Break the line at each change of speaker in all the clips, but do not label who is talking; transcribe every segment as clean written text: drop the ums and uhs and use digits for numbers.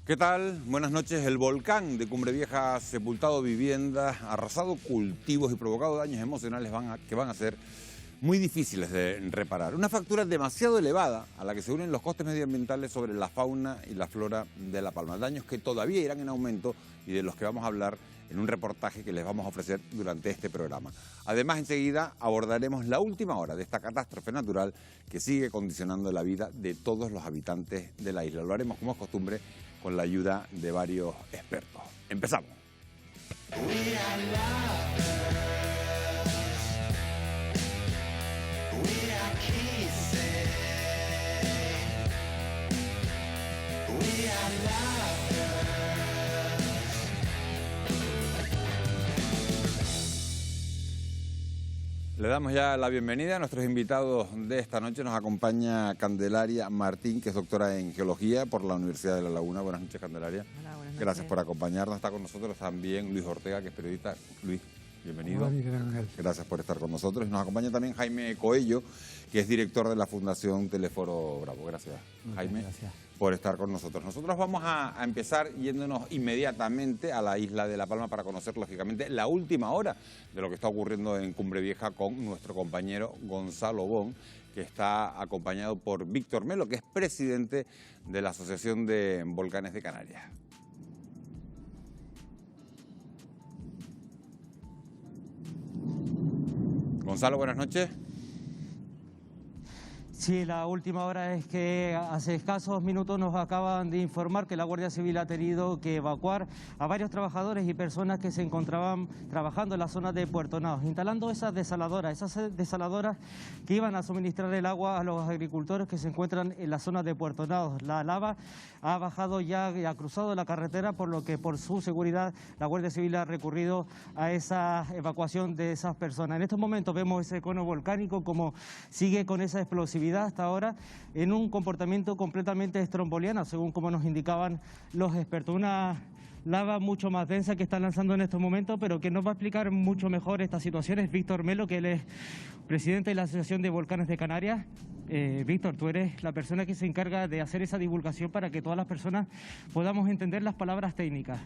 ¿Qué tal? Buenas noches. El volcán de Cumbre Vieja ha sepultado viviendas, arrasado cultivos y provocado daños emocionales que van a ser muy difíciles de reparar. Una factura demasiado elevada a la que se unen los costes medioambientales sobre la fauna y la flora de La Palma. Daños que todavía irán en aumento y de los que vamos a hablar en un reportaje que les vamos a ofrecer durante este programa. Además, enseguida abordaremos la última hora de esta catástrofe natural que sigue condicionando la vida de todos los habitantes de la isla. Lo haremos, como es costumbre, con la ayuda de varios expertos. Empezamos. Le damos ya la bienvenida a nuestros invitados de esta noche. Nos acompaña Candelaria Martín, que es doctora en Geología por la Universidad de La Laguna. Buenas noches, Candelaria.
Hola, buenas noches.
Gracias por acompañarnos. Está con nosotros también Luis Ortega, que es periodista. Luis, bienvenido.
Hola, Miguel Ángel.
Gracias por estar con nosotros. Y nos acompaña también Jaime Coello, que es director de la Fundación Teleforo Bravo. Gracias, Jaime,
gracias
por estar con nosotros. Nosotros vamos a empezar yéndonos inmediatamente a la isla de La Palma para conocer, lógicamente, la última hora de lo que está ocurriendo en Cumbre Vieja con nuestro compañero Gonzalo Bon, que está acompañado por Víctor Melo, que es presidente de la Asociación de Volcanes de Canarias. Gonzalo, buenas noches.
Sí, la última hora es que hace escasos minutos nos acaban de informar que la Guardia Civil ha tenido que evacuar a varios trabajadores y personas que se encontraban trabajando en la zona de Puerto Naos, instalando esas desaladoras que iban a suministrar el agua a los agricultores que se encuentran en la zona de Puerto Naos. La lava ha bajado ya y ha cruzado la carretera, por lo que por su seguridad la Guardia Civil ha recurrido a esa evacuación de esas personas. En estos momentos vemos ese cono volcánico como sigue con esa explosividad hasta ahora en un comportamiento completamente estromboliano, según como nos indicaban los expertos. Una lava mucho más densa que está lanzando en estos momentos, pero que nos va a explicar mucho mejor esta situación es Víctor Melo, que él es presidente de la Asociación de Volcanes de Canarias. Víctor, tú eres la persona que se encarga de hacer esa divulgación para que todas las personas podamos entender las palabras técnicas.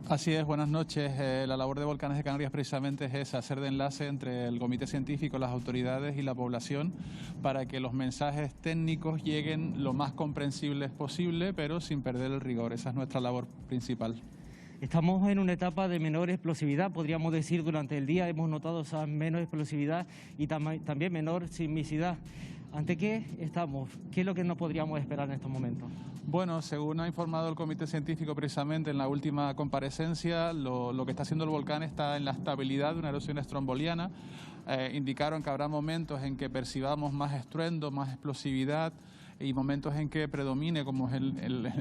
Así es, buenas noches. La labor de Volcanes de Canarias precisamente es esa, hacer de enlace entre el comité científico, las autoridades y la población para que los mensajes técnicos lleguen lo más comprensibles posible, pero sin perder el rigor. Esa es nuestra labor principal.
Estamos en una etapa de menor explosividad, podríamos decir, durante el día hemos notado esa menor explosividad y también menor sismicidad. ¿Ante qué estamos? ¿Qué es lo que no podríamos esperar en estos momentos?
Bueno, según ha informado el comité científico precisamente en la última comparecencia, lo que está haciendo el volcán está en la estabilidad de una erosión estromboliana. Indicaron que habrá momentos en que percibamos más estruendo, más explosividad, y momentos en que predomine, como es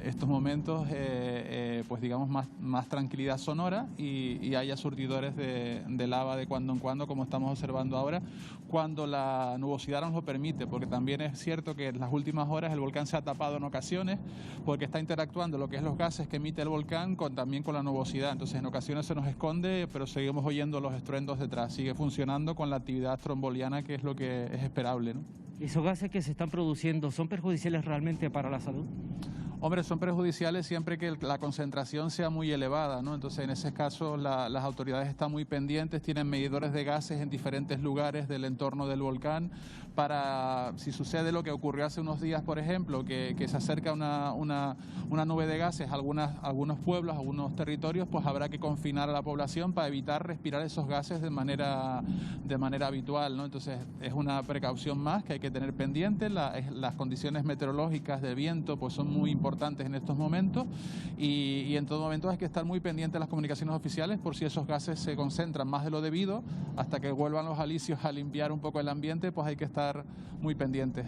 estos momentos, pues digamos más tranquilidad sonora y haya surtidores de lava de cuando en cuando, como estamos observando ahora, cuando la nubosidad nos lo permite, porque también es cierto que en las últimas horas el volcán se ha tapado en ocasiones porque está interactuando lo que es los gases que emite el volcán también con la nubosidad, entonces en ocasiones se nos esconde, pero seguimos oyendo los estruendos detrás, sigue funcionando con la actividad estromboliana, que es lo que es esperable, ¿no?
¿Esos gases que se están produciendo son perjudiciales realmente para la salud?
Hombre, son perjudiciales siempre que la concentración sea muy elevada, ¿no? Entonces, en ese caso, las autoridades están muy pendientes, tienen medidores de gases en diferentes lugares del entorno del volcán para, si sucede lo que ocurrió hace unos días, por ejemplo, que se acerca una nube de gases a algunos pueblos, a algunos territorios, pues habrá que confinar a la población para evitar respirar esos gases de manera habitual, ¿no? Entonces, es una precaución más que hay que tener pendiente. Las condiciones meteorológicas de viento pues son muy importantes en estos momentos y en todo momento hay que estar muy pendiente de las comunicaciones oficiales por si esos gases se concentran más de lo debido, hasta que vuelvan los alisios a limpiar un poco el ambiente, pues hay que estar muy pendientes.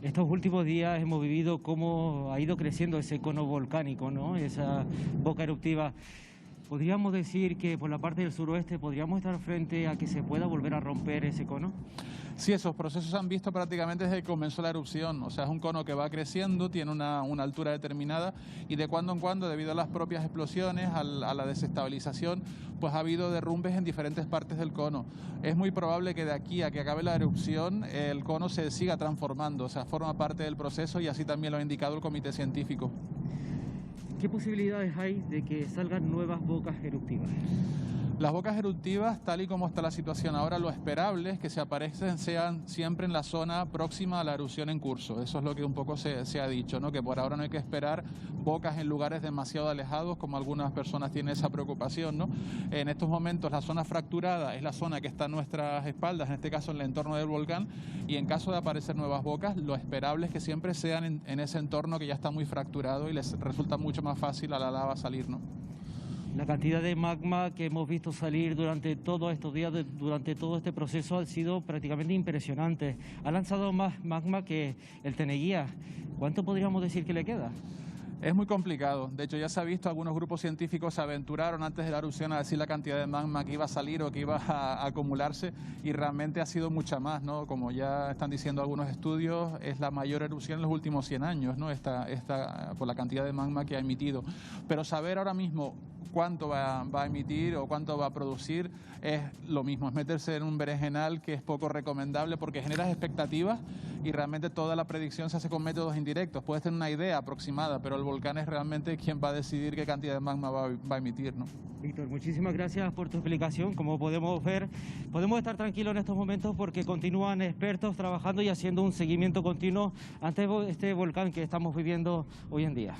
Estos últimos días hemos vivido cómo ha ido creciendo ese cono volcánico, ¿no? Esa boca eruptiva. ¿Podríamos decir que por la parte del suroeste podríamos estar frente a que se pueda volver a romper ese cono?
Sí, esos procesos se han visto prácticamente desde que comenzó la erupción. O sea, es un cono que va creciendo, tiene una altura determinada y de cuando en cuando, debido a las propias explosiones, a la desestabilización, pues ha habido derrumbes en diferentes partes del cono. Es muy probable que de aquí a que acabe la erupción el cono se siga transformando, o sea, forma parte del proceso y así también lo ha indicado el comité científico.
¿Qué posibilidades hay de que salgan nuevas bocas eruptivas?
Las bocas eruptivas, tal y como está la situación ahora, lo esperable es que se aparecen sean siempre en la zona próxima a la erupción en curso. Eso es lo que un poco se ha dicho, ¿no? Que por ahora no hay que esperar bocas en lugares demasiado alejados, como algunas personas tienen esa preocupación, ¿no? En estos momentos la zona fracturada es la zona que está a nuestras espaldas, en este caso en el entorno del volcán, y en caso de aparecer nuevas bocas, lo esperable es que siempre sean en ese entorno que ya está muy fracturado y les resulta mucho más fácil a la lava salir, ¿no?
La cantidad de magma que hemos visto salir durante todos estos días, durante todo este proceso, ha sido prácticamente impresionante. Ha lanzado más magma que el Teneguía. ¿Cuánto podríamos decir que le queda?
Es muy complicado. De hecho, ya se ha visto, algunos grupos científicos se aventuraron antes de la erupción a decir la cantidad de magma que iba a salir o que iba a acumularse, y realmente ha sido mucha más, ¿no? Como ya están diciendo algunos estudios, es la mayor erupción en los últimos 100 años, ¿no? Esta por la cantidad de magma que ha emitido. Pero saber ahora mismo cuánto va a emitir o cuánto va a producir es lo mismo, es meterse en un berenjenal que es poco recomendable porque genera expectativas y realmente toda la predicción se hace con métodos indirectos. Puedes tener una idea aproximada, pero el volcán es realmente quien va a decidir qué cantidad de magma va a emitir, ¿no?
Víctor, muchísimas gracias por tu explicación. Como podemos ver, podemos estar tranquilos en estos momentos porque continúan expertos trabajando y haciendo un seguimiento continuo ante este volcán que estamos viviendo hoy en día.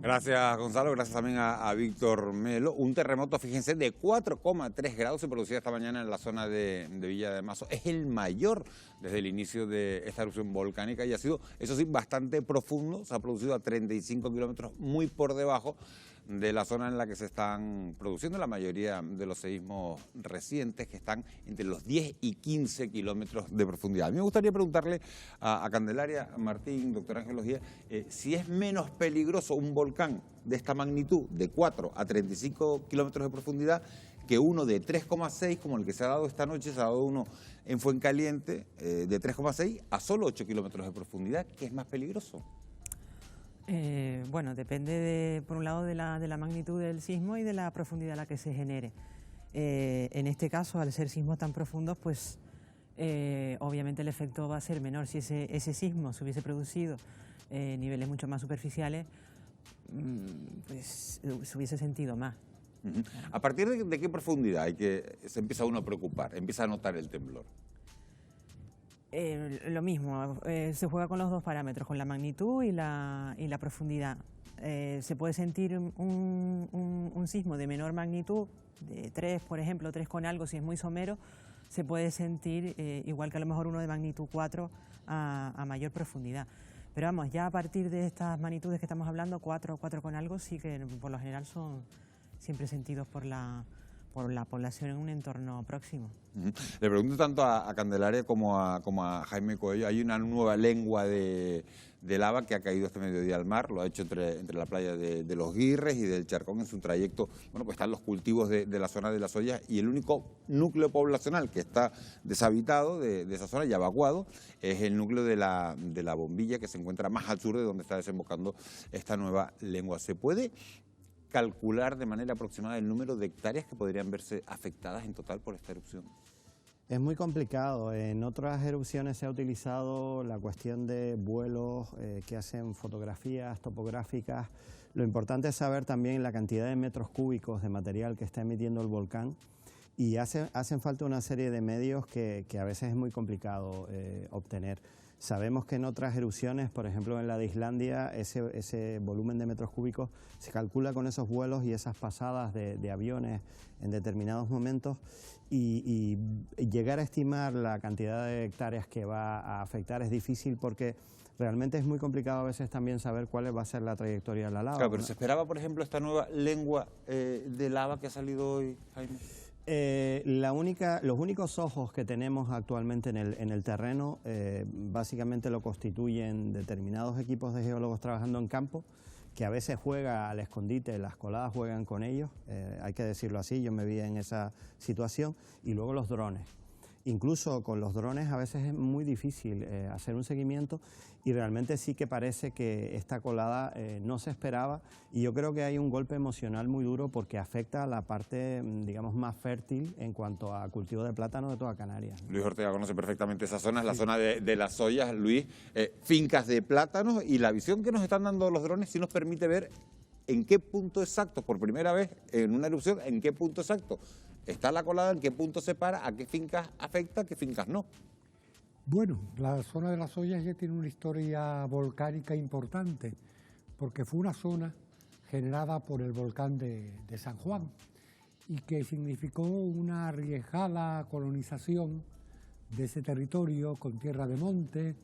Gracias, Gonzalo. Gracias también a Víctor Melo. Un terremoto, fíjense, de 4,3 grados se producía esta mañana en la zona de Villa de Mazo. Es el mayor desde el inicio de esta erupción volcánica y ha sido, eso sí, bastante profundo. Se ha producido a 35 kilómetros, muy por debajo de la zona en la que se están produciendo la mayoría de los seísmos recientes, que están entre los 10 y 15 kilómetros de profundidad. A mí me gustaría preguntarle a Candelaria Martín, doctora en geología, si es menos peligroso un volcán de esta magnitud, de 4 a 35 kilómetros de profundidad, que uno de 3,6, como el que se ha dado esta noche. Se ha dado uno en Fuencaliente de 3,6 a solo 8 kilómetros de profundidad. ¿Qué es más peligroso?
Bueno, depende, por un lado, de la magnitud del sismo y de la profundidad a la que se genere. En este caso, al ser sismos tan profundos, pues obviamente el efecto va a ser menor. Si ese sismo se hubiese producido en niveles mucho más superficiales, pues se hubiese sentido más.
¿A partir de qué profundidad se empieza uno a preocupar, empieza a notar el temblor?
Lo mismo, se juega con los dos parámetros, con la magnitud y la profundidad. Se puede sentir un sismo de menor magnitud, de 3, por ejemplo, 3 con algo, si es muy somero, se puede sentir igual que a lo mejor uno de magnitud 4 a mayor profundidad. Pero vamos, ya a partir de estas magnitudes que estamos hablando, 4 con algo, sí que por lo general son siempre sentidos por la población en un entorno próximo.
Le pregunto tanto a Candelaria como a Jaime Coello. Hay una nueva lengua de lava que ha caído este mediodía al mar. Lo ha hecho entre la playa de Los Guirres y del Charcón en su trayecto. Bueno, pues están los cultivos de la zona de las ollas, y el único núcleo poblacional que está deshabitado de esa zona y evacuado es el núcleo de la Bombilla, que se encuentra más al sur de donde está desembocando esta nueva lengua. ¿Se puede calcular de manera aproximada el número de hectáreas que podrían verse afectadas en total por esta erupción?
Es muy complicado. En otras erupciones se ha utilizado la cuestión de vuelos que hacen fotografías topográficas. Lo importante es saber también la cantidad de metros cúbicos de material que está emitiendo el volcán, y hacen falta una serie de medios que a veces es muy complicado obtener. Sabemos que en otras erupciones, por ejemplo en la de Islandia, ese volumen de metros cúbicos se calcula con esos vuelos y esas pasadas de aviones en determinados momentos, y llegar a estimar la cantidad de hectáreas que va a afectar es difícil, porque realmente es muy complicado a veces también saber cuál va a ser la trayectoria de la lava.
Claro, pero ¿se esperaba, por ejemplo, esta nueva lengua de lava que ha salido hoy, Jaime?
Los únicos ojos que tenemos actualmente en el terreno básicamente lo constituyen determinados equipos de geólogos trabajando en campo, que a veces juega al escondite, las coladas juegan con ellos, hay que decirlo así, yo me vi en esa situación, y luego los drones. Incluso con los drones a veces es muy difícil hacer un seguimiento y realmente sí que parece que esta colada no se esperaba y yo creo que hay un golpe emocional muy duro porque afecta a la parte, digamos, más fértil en cuanto a cultivo de plátano de toda Canarias.
Luis Ortega conoce perfectamente esa zona, es la zona de las ollas, Luis, fincas de plátanos, y la visión que nos están dando los drones sí nos permite ver en qué punto exacto, por primera vez en una erupción, en qué punto exacto está la colada, en qué punto se para, a qué fincas afecta, a qué fincas no.
Bueno, la zona de las ollas ya tiene una historia volcánica importante, porque fue una zona generada por el volcán de San Juan y que significó una arriesgada colonización de ese territorio con tierra de monte,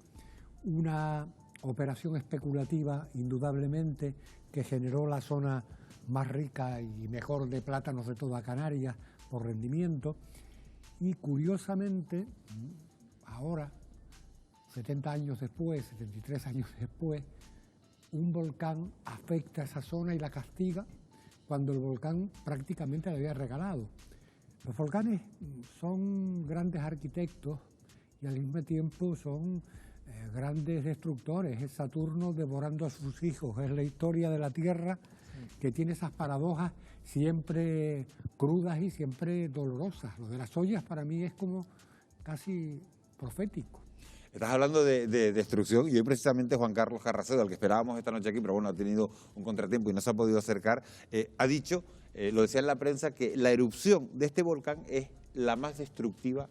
una operación especulativa indudablemente que generó la zona más rica y mejor de plátanos de toda Canarias por rendimiento, y curiosamente ahora, 70 años después, 73 años después, un volcán afecta a esa zona y la castiga cuando el volcán prácticamente le había regalado. Los volcanes son grandes arquitectos y al mismo tiempo son grandes destructores. Es Saturno devorando a sus hijos, es la historia de la Tierra que tiene esas paradojas siempre crudas y siempre dolorosas. Lo de las ollas para mí es como casi profético.
Estás hablando de destrucción y hoy precisamente Juan Carlos Carracedo, al que esperábamos esta noche aquí, pero bueno, ha tenido un contratiempo y no se ha podido acercar, ha dicho, lo decía en la prensa, que la erupción de este volcán es la más destructiva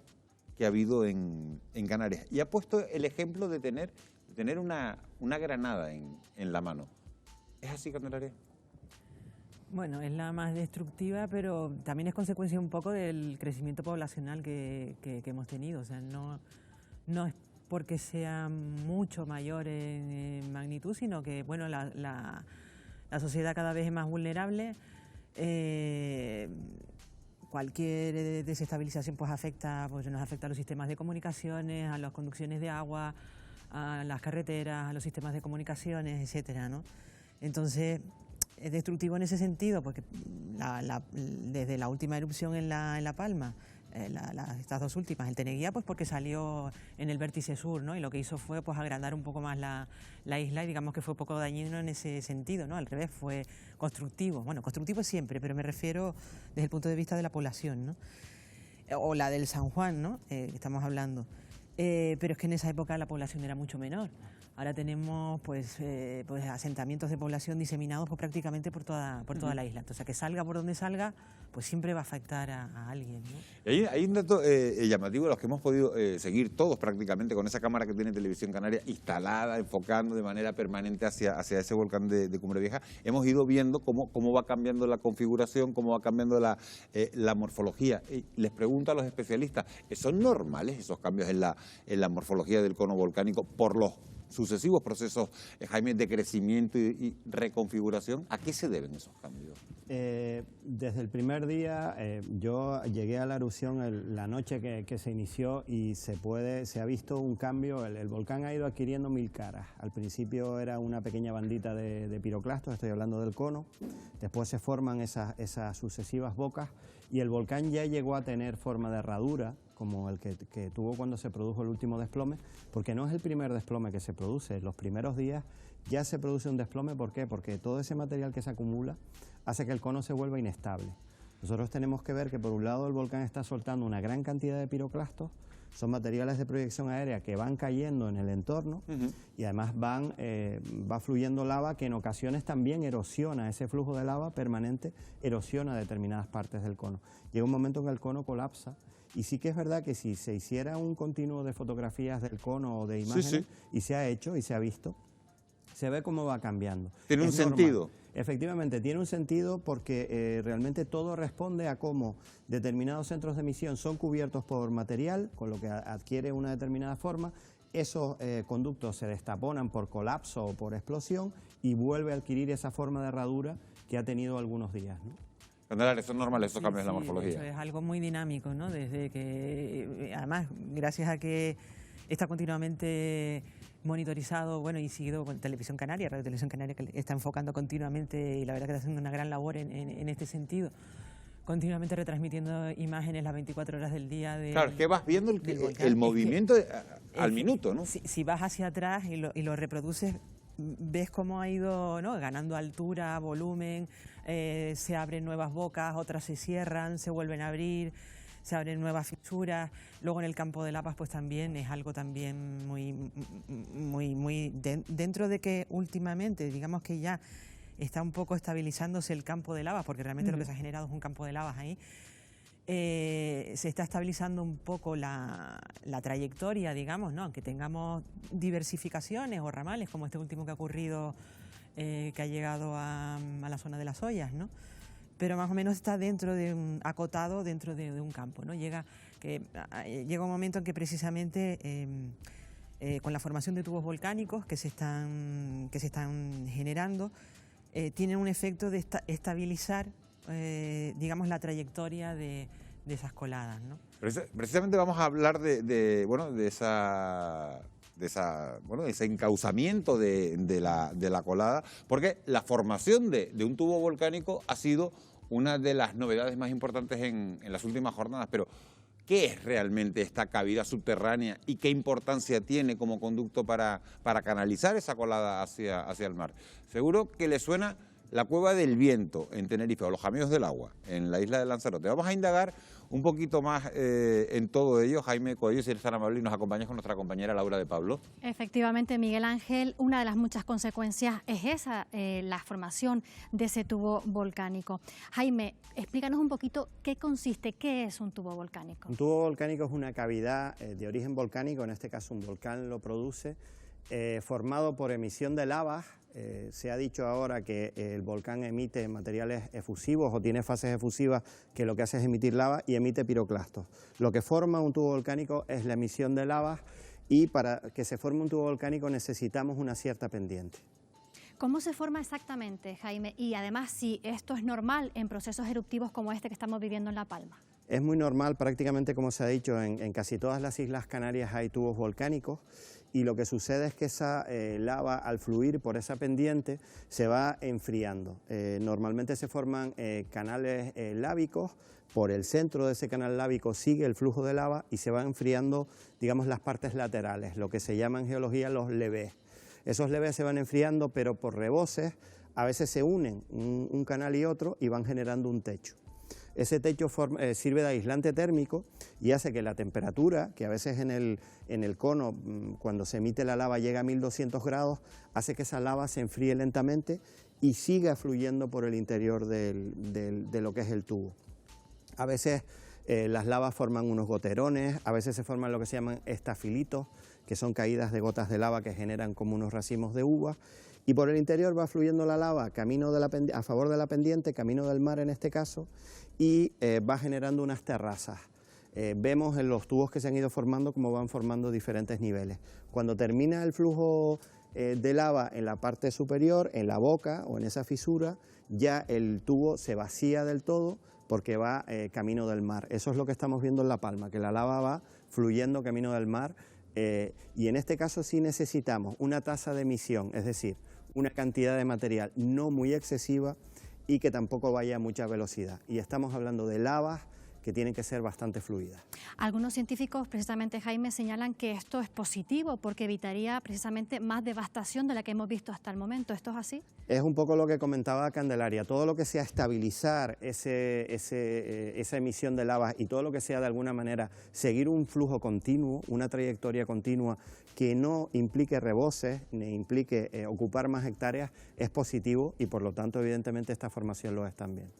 que ha habido en Canarias. Y ha puesto el ejemplo de tener una granada en la mano. ¿Es así, Candelaria?
Bueno, es la más destructiva, pero también es consecuencia un poco del crecimiento poblacional que hemos tenido. O sea, no es porque sea mucho mayor en magnitud, sino que bueno, la sociedad cada vez es más vulnerable. Cualquier desestabilización pues nos afecta a los sistemas de comunicaciones, a las conducciones de agua, a las carreteras, a los sistemas de comunicaciones, etcétera, ¿no? Entonces, es destructivo en ese sentido, porque desde la última erupción en La Palma, estas dos últimas, el Teneguía, pues porque salió en el vértice sur, ¿no? Y lo que hizo fue pues agrandar un poco más la isla, y digamos que fue poco dañino en ese sentido, ¿no? Al revés, fue constructivo. Bueno, constructivo siempre, pero me refiero desde el punto de vista de la población, ¿no? O la del San Juan, ¿no? Que estamos hablando. Pero es que en esa época la población era mucho menor. Ahora tenemos pues asentamientos de población diseminados pues, prácticamente por toda la isla. Entonces, que salga por donde salga, pues siempre va a afectar a alguien, ¿no?
Hay un dato llamativo de los que hemos podido seguir todos prácticamente con esa cámara que tiene Televisión Canaria instalada, enfocando de manera permanente hacia ese volcán de Cumbre Vieja. Hemos ido viendo cómo va cambiando la configuración, cómo va cambiando la morfología. Les pregunto a los especialistas, ¿son normales esos cambios en la morfología del cono volcánico por los sucesivos procesos, Jaime, de crecimiento y reconfiguración? ¿A qué se deben esos cambios?
Desde el primer día yo llegué a la erupción la noche que se inició y se ha visto un cambio. El volcán ha ido adquiriendo 1000 caras. Al principio era una pequeña bandita de piroclastos, estoy hablando del cono. Después se forman esas sucesivas bocas y el volcán ya llegó a tener forma de herradura, como el que tuvo cuando se produjo el último desplome, porque no es el primer desplome que se produce. En los primeros días ya se produce un desplome. ¿Por qué? Porque todo ese material que se acumula hace que el cono se vuelva inestable. Nosotros tenemos que ver que por un lado el volcán está soltando una gran cantidad de piroclastos, son materiales de proyección aérea que van cayendo en el entorno y además va fluyendo lava que en ocasiones también erosiona, ese flujo de lava permanente erosiona determinadas partes del cono. Llega un momento en que el cono colapsa. Y sí que es verdad que si se hiciera un continuo de fotografías del cono o de imágenes, y se ha hecho y se ha visto, se ve cómo va cambiando.
¿Tiene un sentido?
Efectivamente, tiene un sentido porque realmente todo responde a cómo determinados centros de emisión son cubiertos por material, con lo que adquiere una determinada forma. Esos conductos se destaponan por colapso o por explosión y vuelve a adquirir esa forma de herradura que ha tenido algunos días, ¿no?
Candelaria, ¿son normales esos cambios en la morfología?
Eso es algo muy dinámico, ¿no? Desde que, además, gracias a que está continuamente monitorizado, bueno, y seguido con Televisión Canaria, Radio Televisión Canaria, que está enfocando continuamente y la verdad que está haciendo una gran labor en este sentido. continuamente retransmitiendo imágenes las 24 horas del día.
Claro, es que vas viendo
del
el movimiento al
que
minuto, ¿no?
Si vas hacia atrás y lo reproduces, ves cómo ha ido, ¿no?, ganando altura, volumen, se abren nuevas bocas, otras se cierran, se vuelven a abrir, se abren nuevas fisuras. Luego en el campo de lavas pues también es algo también muy dentro de que últimamente, digamos que ya está un poco estabilizándose el campo de lavas, porque realmente lo que se ha generado es un campo de lavas ahí. Se está estabilizando un poco la trayectoria, digamos, ¿no?, aunque tengamos diversificaciones o ramales, como este último que ha ocurrido, que ha llegado a la zona de las Ollas, ¿no? Pero más o menos está dentro de acotado dentro de un campo, ¿no? Llega un momento en que precisamente con la formación de tubos volcánicos que se están generando, tienen un efecto de estabilizar, digamos, la trayectoria de esas coladas, ¿no?
Precisamente vamos a hablar de ese encauzamiento de la colada, porque la formación de un tubo volcánico ha sido una de las novedades más importantes en las últimas jornadas. Pero, ¿qué es realmente esta cavidad subterránea y qué importancia tiene como conducto para canalizar esa colada hacia el mar? Seguro que le suena la Cueva del Viento en Tenerife, o los Jameos del Agua en la isla de Lanzarote. Vamos a indagar un poquito más en todo ello. Jaime Coello, si eres tan amable y nos acompañas con nuestra compañera Laura de Pablo.
Efectivamente, Miguel Ángel, una de las muchas consecuencias es esa, la formación de ese tubo volcánico. Jaime, explícanos un poquito qué consiste, qué es un tubo volcánico.
Un tubo volcánico es una cavidad de origen volcánico, en este caso un volcán lo produce, formado por emisión de lavas. Se ha dicho ahora que el volcán emite materiales efusivos o tiene fases efusivas que lo que hace es emitir lava y emite piroclastos. Lo que forma un tubo volcánico es la emisión de lavas, y para que se forme un tubo volcánico necesitamos una cierta pendiente.
¿Cómo se forma exactamente, Jaime? Y además, si esto es normal en procesos eruptivos como este que estamos viviendo en La Palma.
Es muy normal, prácticamente como se ha dicho, en casi todas las Islas Canarias hay tubos volcánicos, y lo que sucede es que esa lava, al fluir por esa pendiente, se va enfriando. Normalmente se forman canales lábicos. Por el centro de ese canal lábico sigue el flujo de lava y se van enfriando, digamos, las partes laterales, lo que se llama en geología los levés. Esos levés se van enfriando, pero por reboces a veces se unen un canal y otro y van generando un techo. Ese techo sirve de aislante térmico y hace que la temperatura, que a veces en el cono, cuando se emite la lava, llega a 1200 grados, hace que esa lava se enfríe lentamente y siga fluyendo por el interior de lo que es el tubo. A veces las lavas forman unos goterones, a veces se forman lo que se llaman estafilitos, que son caídas de gotas de lava que generan como unos racimos de uvas, y por el interior va fluyendo la lava a favor de la pendiente, camino del mar en este caso, y va generando unas terrazas. Vemos en los tubos que se han ido formando cómo van formando diferentes niveles. Cuando termina el flujo de lava en la parte superior, en la boca o en esa fisura, ya el tubo se vacía del todo porque va camino del mar. Eso es lo que estamos viendo en La Palma, que la lava va fluyendo camino del mar, y en este caso sí necesitamos una tasa de emisión, es decir, una cantidad de material no muy excesiva y que tampoco vaya a mucha velocidad. Y estamos hablando de lavas que tienen que ser bastante fluidas.
Algunos científicos, precisamente, Jaime, señalan que esto es positivo porque evitaría precisamente más devastación de la que hemos visto hasta el momento. ¿Esto es así?
Es un poco lo que comentaba Candelaria. Todo lo que sea estabilizar esa emisión de lavas y todo lo que sea de alguna manera seguir un flujo continuo, una trayectoria continua que no implique reboses ni implique ocupar más hectáreas, es positivo, y por lo tanto evidentemente esta formación lo es también.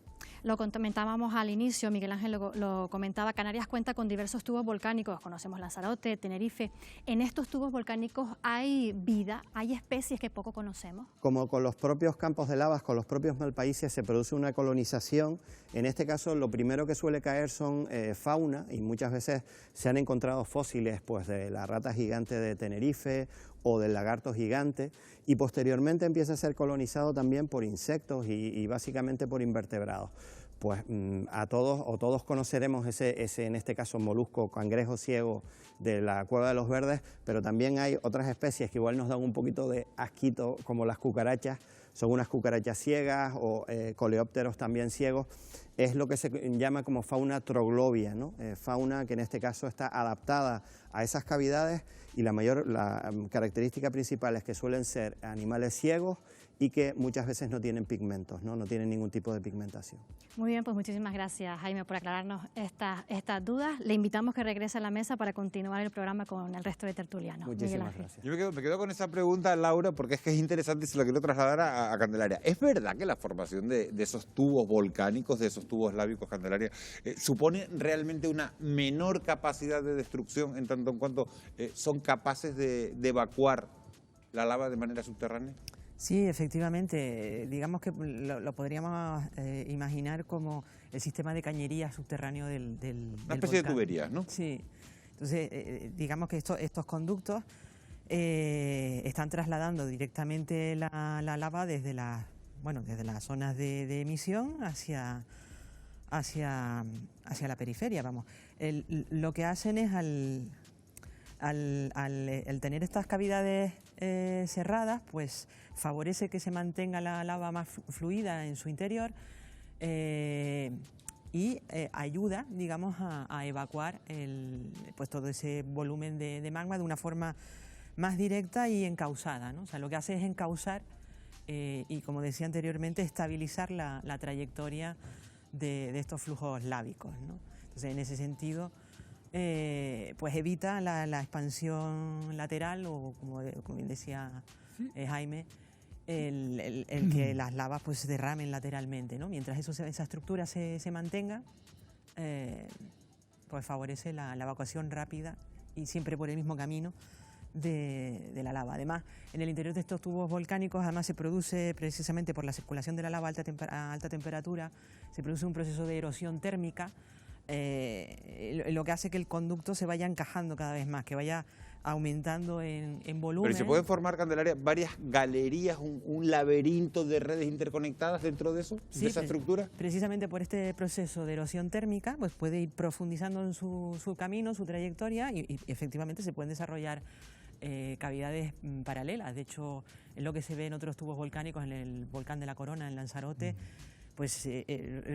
Lo comentábamos al inicio, Miguel Ángel lo comentaba, Canarias cuenta con diversos tubos volcánicos, conocemos Lanzarote, Tenerife. ¿En estos tubos volcánicos hay vida, hay especies que poco conocemos?
Como con los propios campos de lavas, con los propios malpaíses, se produce una colonización. En este caso lo primero que suele caer son fauna, y muchas veces se han encontrado fósiles pues, de la rata gigante de Tenerife o del lagarto gigante, y posteriormente empieza a ser colonizado también por insectos y básicamente por invertebrados. Pues todos conoceremos ese en este caso molusco, cangrejo ciego de la Cueva de los Verdes, pero también hay otras especies que igual nos dan un poquito de asquito, como las cucarachas. Son unas cucarachas ciegas o coleópteros también ciegos, es lo que se llama como fauna troglobia, ¿no? Fauna que en este caso está adaptada a esas cavidades, y la característica principal es que suelen ser animales ciegos y que muchas veces no tienen pigmentos, no tienen ningún tipo de pigmentación.
Muy bien, pues muchísimas gracias, Jaime, por aclararnos estas dudas. Le invitamos que regrese a la mesa para continuar el programa con el resto de tertulianos.
Muchísimas gracias.
Yo me quedo con esa pregunta, Laura, porque es que es interesante y se la quiero trasladar a Candelaria. ¿Es verdad que la formación de esos tubos volcánicos, de esos tubos lábicos, Candelaria, supone realmente una menor capacidad de destrucción en tanto en cuanto son capaces de evacuar la lava de manera subterránea?
Sí, efectivamente. Digamos que lo podríamos imaginar como el sistema de cañería subterráneo del
Una especie
volcán.
de tuberías, ¿no?
Sí. Entonces, digamos que estos conductos están trasladando directamente la lava desde las zonas de emisión hacia la periferia, vamos. Lo que hacen es al tener estas cavidades cerradas, pues favorece que se mantenga la lava más fluida en su interior y ayuda, digamos, a evacuar pues todo ese volumen de magma de una forma más directa y encauzada, ¿no? O sea, lo que hace es encauzar y, como decía anteriormente, estabilizar la trayectoria de estos flujos lábicos, ¿no? Entonces, en ese sentido, pues evita la expansión lateral o, como bien decía Jaime, el que las lavas pues se derramen lateralmente, ¿no? Mientras esa estructura se mantenga, pues favorece la evacuación rápida y siempre por el mismo camino de la lava. Además, en el interior de estos tubos volcánicos, además se produce, precisamente por la circulación de la lava a alta temperatura, se produce un proceso de erosión térmica, lo que hace que el conducto se vaya encajando cada vez más, que vaya aumentando en volumen.
Pero se pueden formar, Candelaria, varias galerías, un laberinto de redes interconectadas dentro de eso,
Sí,
de esa estructura.
Precisamente por este proceso de erosión térmica, pues puede ir profundizando en su camino, su trayectoria, y efectivamente se pueden desarrollar cavidades paralelas. De hecho, es lo que se ve en otros tubos volcánicos, en el volcán de la Corona, en Lanzarote, pues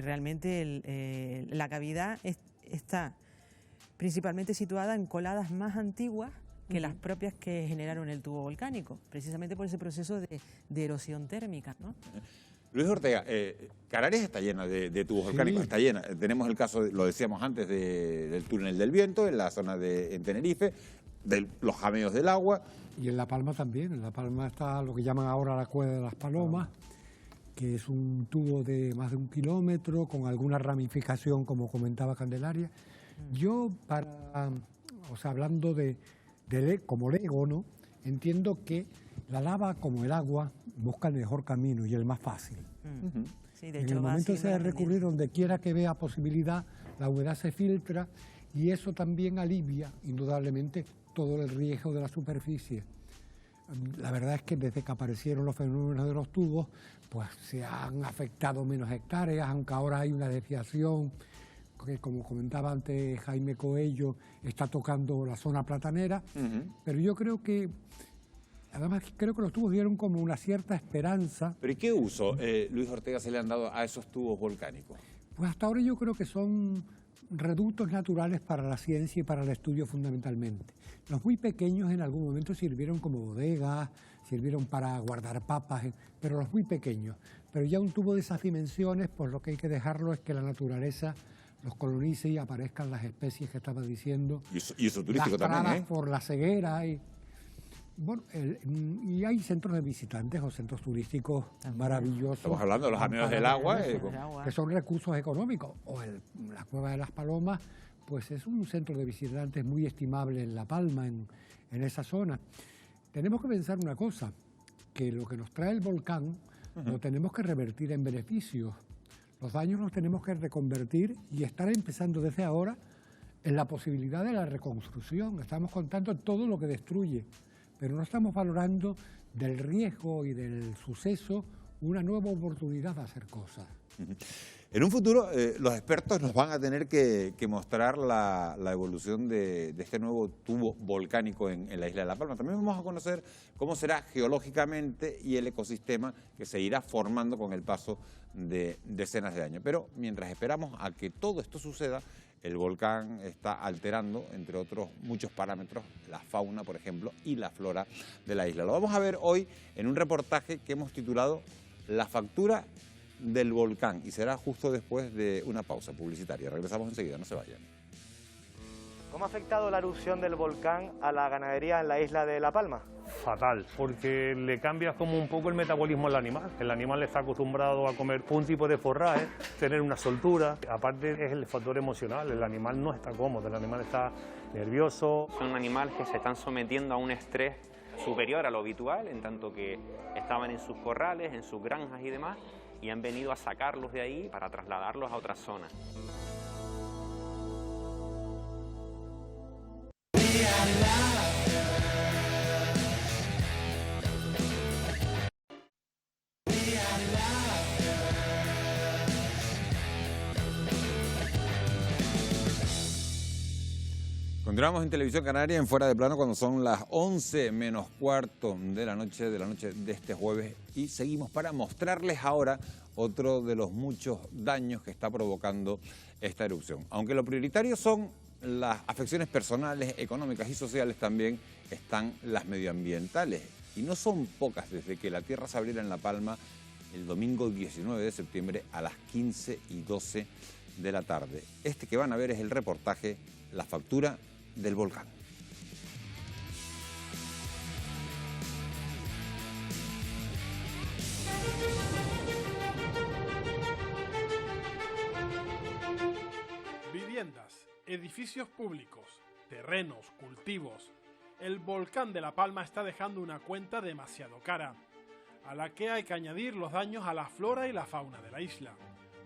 realmente la cavidad está principalmente situada en coladas más antiguas que las propias que generaron el tubo volcánico, precisamente por ese proceso de erosión térmica, ¿no?
Luis Ortega, Canarias está llena de tubos volcánicos, está llena. Tenemos el caso, lo decíamos antes, del túnel del viento, en la zona en Tenerife, de los jameos del agua.
Y en La Palma también. En La Palma está lo que llaman ahora la Cueva de las Palomas, que es un tubo de más de 1 kilómetro, con alguna ramificación, como comentaba Candelaria. Yo, hablando como lego, ¿no? Entiendo que la lava, como el agua, busca el mejor camino y el más fácil.
Sí, de
En
hecho,
el momento de recurrir donde quiera que vea posibilidad, la humedad se filtra y eso también alivia, indudablemente, todo el riesgo de la superficie. La verdad es que desde que aparecieron los fenómenos de los tubos, pues se han afectado menos hectáreas, aunque ahora hay una desviación que, como comentaba antes Jaime Coello, está tocando la zona platanera, pero yo creo que, además creo que los tubos dieron como una cierta esperanza.
¿Pero y qué uso, Luis Ortega, se le han dado a esos tubos volcánicos?
Pues hasta ahora yo creo que son reductos naturales para la ciencia y para el estudio fundamentalmente. Los muy pequeños en algún momento sirvieron como bodegas, sirvieron para guardar papas, pero los muy pequeños. Pero ya un tubo de esas dimensiones, pues lo que hay que dejarlo es que la naturaleza los colonice y aparezcan las especies que estaba diciendo.
Y eso turístico
lastradas
también, ¿eh?
Por la ceguera. Bueno, y hay centros de visitantes o centros turísticos maravillosos.
Estamos hablando de los jameos del agua.
Que son recursos económicos. O la Cueva de las Palomas, pues es un centro de visitantes muy estimable en La Palma, en esa zona. Tenemos que pensar una cosa, que lo que nos trae el volcán lo tenemos que revertir en beneficios. Los daños los tenemos que reconvertir y estar empezando desde ahora en la posibilidad de la reconstrucción. Estamos contando todo lo que destruye, pero no estamos valorando del riesgo y del suceso una nueva oportunidad de hacer cosas.
En un futuro, los expertos nos van a tener que mostrar la evolución de este nuevo tubo volcánico en la isla de La Palma. También vamos a conocer cómo será geológicamente y el ecosistema que se irá formando con el paso de decenas de años. Pero mientras esperamos a que todo esto suceda, el volcán está alterando, entre otros muchos parámetros, la fauna, por ejemplo, y la flora de la isla. Lo vamos a ver hoy en un reportaje que hemos titulado La factura del volcán, y será justo después de una pausa publicitaria. Regresamos enseguida, no se vayan.
¿Cómo ha afectado la erupción del volcán a la ganadería en la isla de La Palma?
Fatal, porque le cambias como un poco el metabolismo al animal. El animal está acostumbrado a comer un tipo de forraje, tener una soltura. Aparte es el factor emocional, el animal no está cómodo, el animal está nervioso.
Son animales que se están sometiendo a un estrés superior a lo habitual, en tanto que estaban en sus corrales, en sus granjas y demás, y han venido a sacarlos de ahí para trasladarlos a otras zonas.
Continuamos en Televisión Canaria en Fuera de Plano cuando son las 11 menos cuarto de la noche de este jueves, y seguimos para mostrarles ahora otro de los muchos daños que está provocando esta erupción. Aunque lo prioritario son las afecciones personales, económicas y sociales, también están las medioambientales, y no son pocas. Desde que la tierra se abriera en La Palma el domingo 19 de septiembre a las 15:12 de la tarde. Este que van a ver es el reportaje La factura del volcán.
Viviendas, edificios públicos, terrenos, cultivos. El volcán de La Palma está dejando una cuenta demasiado cara, a la que hay que añadir los daños a la flora y la fauna de la isla.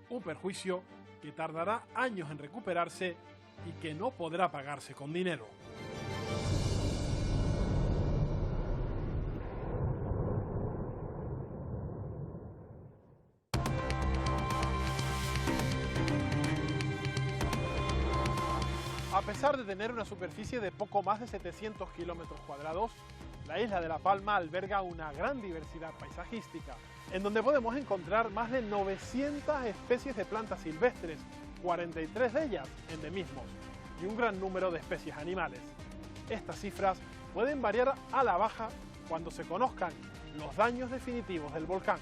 Un perjuicio que tardará años en recuperarse y que no podrá pagarse con dinero. A pesar de tener una superficie de poco más de 700 kilómetros cuadrados, la isla de La Palma alberga una gran diversidad paisajística, en donde podemos encontrar más de 900 especies de plantas silvestres, 43 de ellas endemismos, y un gran número de especies animales. Estas cifras pueden variar a la baja cuando se conozcan los daños definitivos del volcán.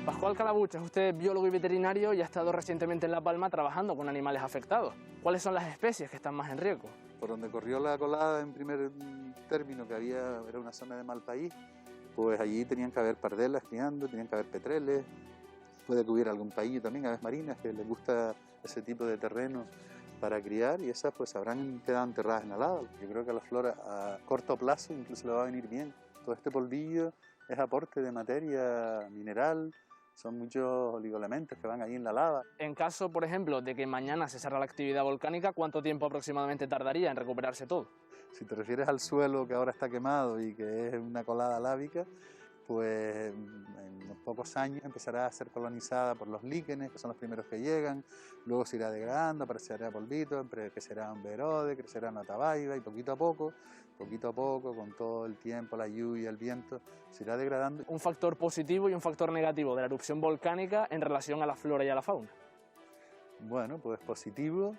Pascual Calabucha, usted es biólogo y veterinario y ha estado recientemente en La Palma trabajando con animales afectados. ¿Cuáles son las especies que están más en riesgo?
Por donde corrió la colada en primer término, que era una zona de mal país, pues allí tenían que haber pardelas criando, tenían que haber petreles, puede que hubiera algún paillo también, aves marinas, que les gusta ese tipo de terreno para criar, y esas pues habrán quedado enterradas en la lava. Yo creo que a la flora a corto plazo incluso le va a venir bien. Todo este polvillo es aporte de materia mineral, son muchos oligoelementos que van ahí en la lava.
En caso, por ejemplo, de que mañana se cerrara la actividad volcánica, ¿cuánto tiempo aproximadamente tardaría en recuperarse todo?
Si te refieres al suelo que ahora está quemado y que es una colada lávica, pues en unos pocos años empezará a ser colonizada por los líquenes, que son los primeros que llegan, luego se irá degradando, aparecerá polvito, crecerá un berode, crecerá una tabaiba, y poquito a poco, con todo el tiempo, la lluvia, el viento, se irá degradando.
Un factor positivo y un factor negativo de la erupción volcánica en relación a la flora y a la fauna.
Bueno, pues positivo,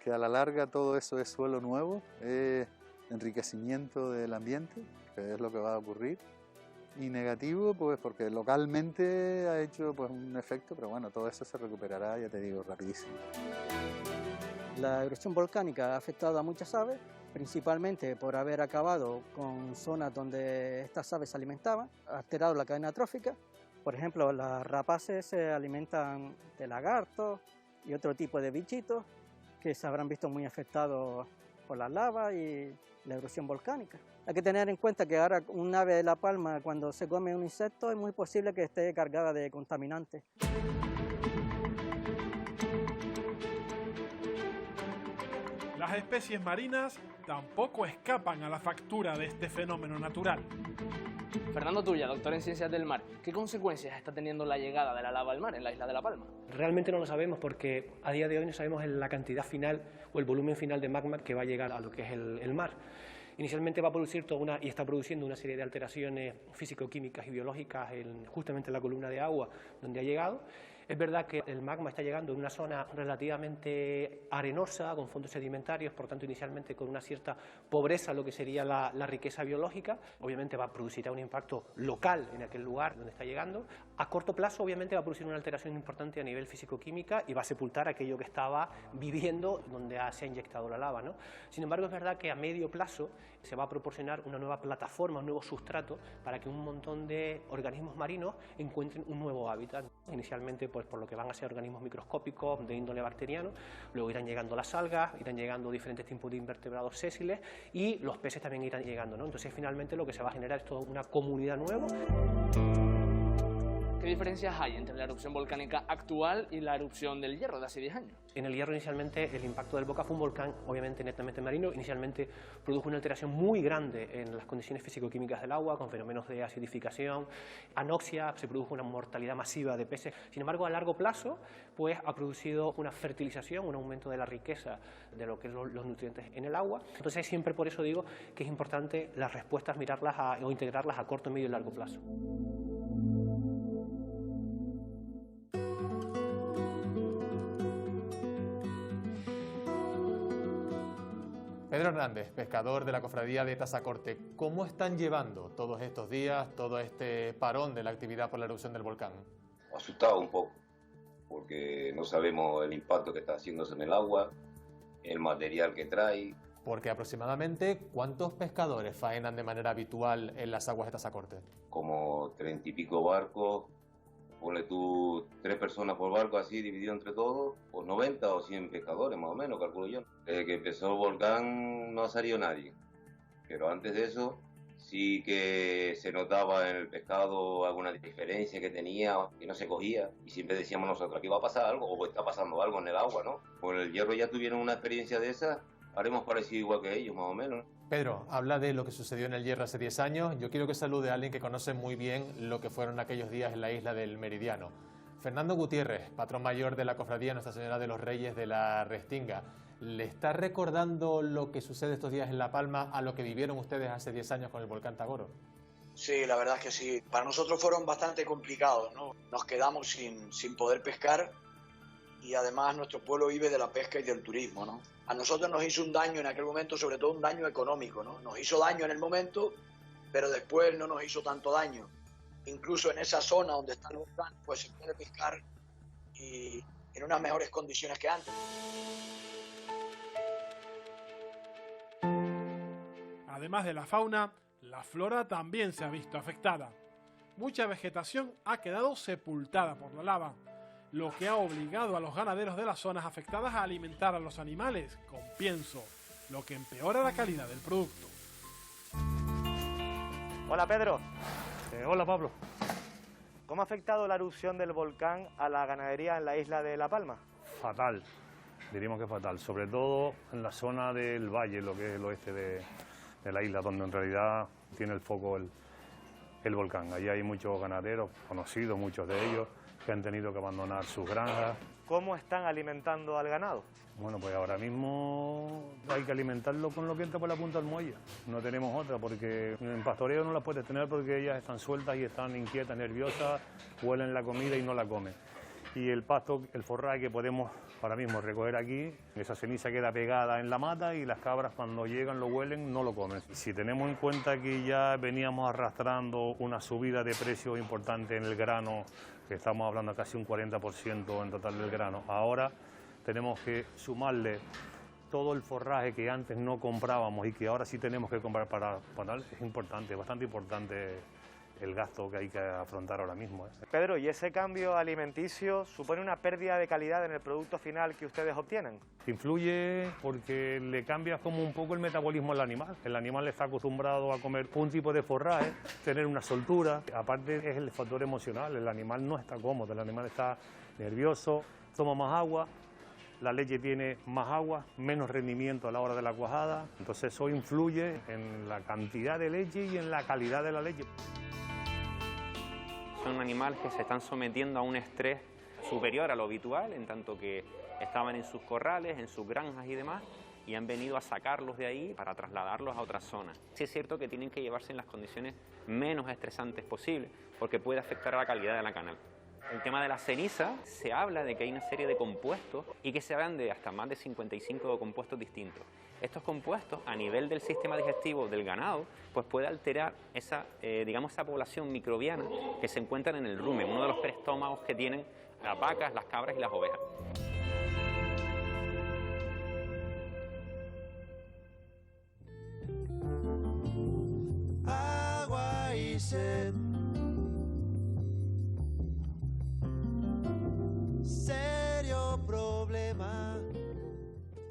que a la larga todo eso es suelo nuevo, es enriquecimiento del ambiente, que es lo que va a ocurrir. Y negativo, pues porque localmente ha hecho pues un efecto, pero bueno, todo eso se recuperará, ya te digo, rapidísimo.
La erupción volcánica ha afectado a muchas aves, principalmente por haber acabado con zonas donde estas aves se alimentaban, ha alterado la cadena trófica. Por ejemplo, las rapaces se alimentan de lagartos y otro tipo de bichitos que se habrán visto muy afectados por la lava y la erupción volcánica. Hay que tener en cuenta que ahora un ave de La Palma, cuando se come un insecto, es muy posible que esté cargada de contaminantes.
Las especies marinas tampoco escapan a la factura de este fenómeno natural.
Fernando Tuya, doctor en Ciencias del Mar, ¿qué consecuencias está teniendo la llegada de la lava al mar en la isla de La Palma?
Realmente no lo sabemos porque a día de hoy no sabemos la cantidad final o el volumen final de magma que va a llegar a lo que es el mar. Inicialmente va a producir y está produciendo una serie de alteraciones físico-químicas y biológicas justamente en la columna de agua donde ha llegado. Es verdad que el magma está llegando en una zona relativamente arenosa, con fondos sedimentarios, por tanto inicialmente con una cierta pobreza en lo que sería la riqueza biológica. Obviamente va a producir un impacto local en aquel lugar donde está llegando. A corto plazo obviamente va a producir una alteración importante a nivel físico-química y va a sepultar aquello que estaba viviendo donde se ha inyectado la lava, ¿no? Sin embargo, es verdad que a medio plazo se va a proporcionar una nueva plataforma, un nuevo sustrato para que un montón de organismos marinos encuentren un nuevo hábitat. Inicialmente pues por lo que van a ser organismos microscópicos de índole bacteriano, luego irán llegando las algas, irán llegando diferentes tipos de invertebrados sésiles y los peces también irán llegando, ¿no? Entonces finalmente lo que se va a generar es toda una comunidad nueva.
¿Qué diferencias hay entre la erupción volcánica actual y la erupción del Hierro de hace 10 años?
En el Hierro inicialmente el impacto del Boca fue un volcán obviamente netamente marino. Inicialmente produjo una alteración muy grande en las condiciones físico-químicas del agua, con fenómenos de acidificación, anoxia, se produjo una mortalidad masiva de peces. Sin embargo, a largo plazo pues ha producido una fertilización, un aumento de la riqueza de lo que son los nutrientes en el agua. Entonces siempre por eso digo que es importante las respuestas mirarlas o integrarlas a corto, medio y largo plazo.
Pedro Hernández, pescador de la cofradía de Tazacorte, ¿cómo están llevando todos estos días, todo este parón de la actividad por la erupción del volcán?
Asustado un poco, porque no sabemos el impacto que está haciéndose en el agua, el material que trae.
Porque aproximadamente, ¿cuántos pescadores faenan de manera habitual en las aguas de Tazacorte?
Como 30 y pico barcos, ponle tú 3 personas por barco así dividido entre todos, pues 90 o 100 pescadores más o menos, calculo yo. Desde que empezó el volcán no ha salido nadie, pero antes de eso sí que se notaba en el pescado alguna diferencia que tenía, que no se cogía, y siempre decíamos nosotros, aquí va a pasar algo, o está pasando algo en el agua, ¿no? Con el Hierro ya tuvieron una experiencia de esa, haremos parecido igual que ellos, más o menos.
Pedro, habla de lo que sucedió en el Hierro hace 10 años. Yo quiero que salude a alguien que conoce muy bien lo que fueron aquellos días en la isla del Meridiano. Fernando Gutiérrez, patrón mayor de la cofradía Nuestra Señora de los Reyes de la Restinga. ¿Le está recordando lo que sucede estos días en La Palma a lo que vivieron ustedes hace 10 años con el volcán Tagoro?
Sí, la verdad es que sí. Para nosotros fueron bastante complicados, ¿no? Nos quedamos sin poder pescar y además nuestro pueblo vive de la pesca y del turismo, ¿no? A nosotros nos hizo un daño en aquel momento, sobre todo un daño económico, ¿no? Nos hizo daño en el momento, pero después no nos hizo tanto daño. Incluso en esa zona donde está el volcán, pues se puede pescar y en unas mejores condiciones que antes.
Además de la fauna, la flora también se ha visto afectada. Mucha vegetación ha quedado sepultada por la lava, lo que ha obligado a los ganaderos de las zonas afectadas a alimentar a los animales con pienso, lo que empeora la calidad del producto.
Hola Pedro.
Hola Pablo.
¿Cómo ha afectado la erupción del volcán a la ganadería en la isla de La Palma?
Fatal, diríamos que fatal, sobre todo en la zona del valle, lo que es el oeste de la isla, donde en realidad tiene el foco el volcán. Allí hay muchos ganaderos conocidos, muchos de ellos, que han tenido que abandonar sus granjas.
¿Cómo están alimentando al ganado?
Bueno, pues ahora mismo hay que alimentarlo con lo que entra por la punta del muelle. No tenemos otra, porque en pastoreo no las puedes tener porque ellas están sueltas y están inquietas, nerviosas, huelen la comida y no la comen. Y el pasto, el forraje que podemos ahora mismo recoger aquí, esa ceniza queda pegada en la mata y las cabras cuando llegan lo huelen, no lo comen. Si tenemos en cuenta que ya veníamos arrastrando una subida de precios importante en el grano, que estamos hablando casi un 40% en total del grano, ahora tenemos que sumarle todo el forraje que antes no comprábamos y que ahora sí tenemos que comprar para es importante, bastante importante el gasto que hay que afrontar ahora mismo.
Pedro, ¿y ese cambio alimenticio supone una pérdida de calidad en el producto final que ustedes obtienen?
Influye porque le cambia como un poco el metabolismo al animal. El animal está acostumbrado a comer un tipo de forraje, tener una soltura. Aparte es el factor emocional, el animal no está cómodo, el animal está nervioso, toma más agua. La leche tiene más agua, menos rendimiento a la hora de la cuajada, entonces eso influye en la cantidad de leche y en la calidad de la leche.
Son animales que se están sometiendo a un estrés superior a lo habitual, en tanto que estaban en sus corrales, en sus granjas y demás, y han venido a sacarlos de ahí para trasladarlos a otras zonas. Sí es cierto que tienen que llevarse en las condiciones menos estresantes posibles, porque puede afectar a la calidad de la canal. El tema de la ceniza, se habla de que hay una serie de compuestos y que se hablan de hasta más de 55 compuestos distintos. Estos compuestos, a nivel del sistema digestivo del ganado, pues puede alterar esa, esa población microbiana que se encuentra en el rumen, uno de los preestómagos que tienen las vacas, las cabras y las ovejas.
Agua y sed. Serio problema.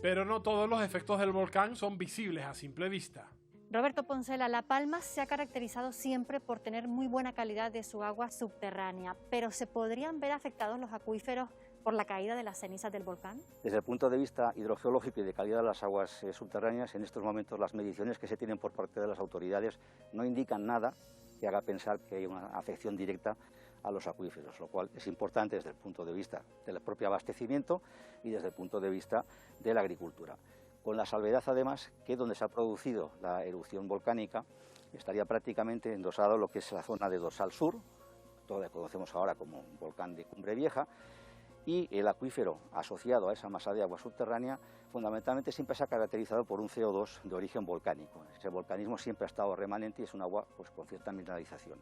Pero no todos los efectos del volcán son visibles a simple vista.
Roberto Poncela, La Palma se ha caracterizado siempre por tener muy buena calidad de su agua subterránea, pero ¿se podrían ver afectados los acuíferos por la caída de las cenizas del volcán?
Desde el punto de vista hidrogeológico y de calidad de las aguas subterráneas, en estos momentos las mediciones que se tienen por parte de las autoridades no indican nada que haga pensar que hay una afección directa a los acuíferos, lo cual es importante desde el punto de vista del propio abastecimiento y desde el punto de vista de la agricultura. Con la salvedad, además, que donde se ha producido la erupción volcánica estaría prácticamente endosado lo que es la zona de dorsal sur, todo lo que conocemos ahora como volcán de Cumbre Vieja, y el acuífero asociado a esa masa de agua subterránea fundamentalmente siempre se ha caracterizado por un CO2 de origen volcánico. Ese volcanismo siempre ha estado remanente y es un agua pues, con cierta mineralización.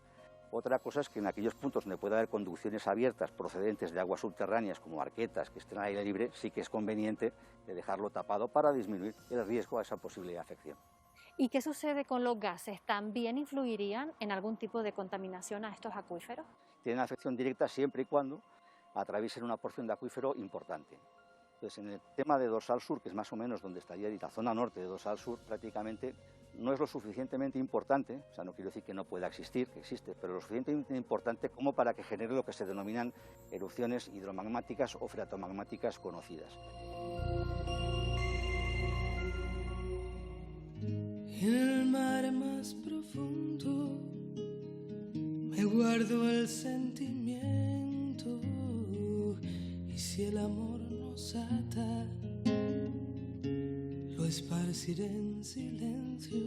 Otra cosa es que en aquellos puntos donde puede haber conducciones abiertas procedentes de aguas subterráneas como arquetas que estén al aire libre, sí que es conveniente de dejarlo tapado para disminuir el riesgo a esa posible afección.
¿Y qué sucede con los gases? ¿También influirían en algún tipo de contaminación a estos acuíferos?
Tienen afección directa siempre y cuando atraviesen una porción de acuífero importante. Entonces, en el tema de dorsal sur, que es más o menos donde estaría la zona norte de dorsal sur, prácticamente no es lo suficientemente importante, o sea, no quiero decir que no pueda existir, que existe, pero lo suficientemente importante como para que genere lo que se denominan erupciones hidromagmáticas o freatomagmáticas conocidas.
En el mar más profundo me guardo el sentimiento, y si el amor nos ata, lo esparciré en silencio.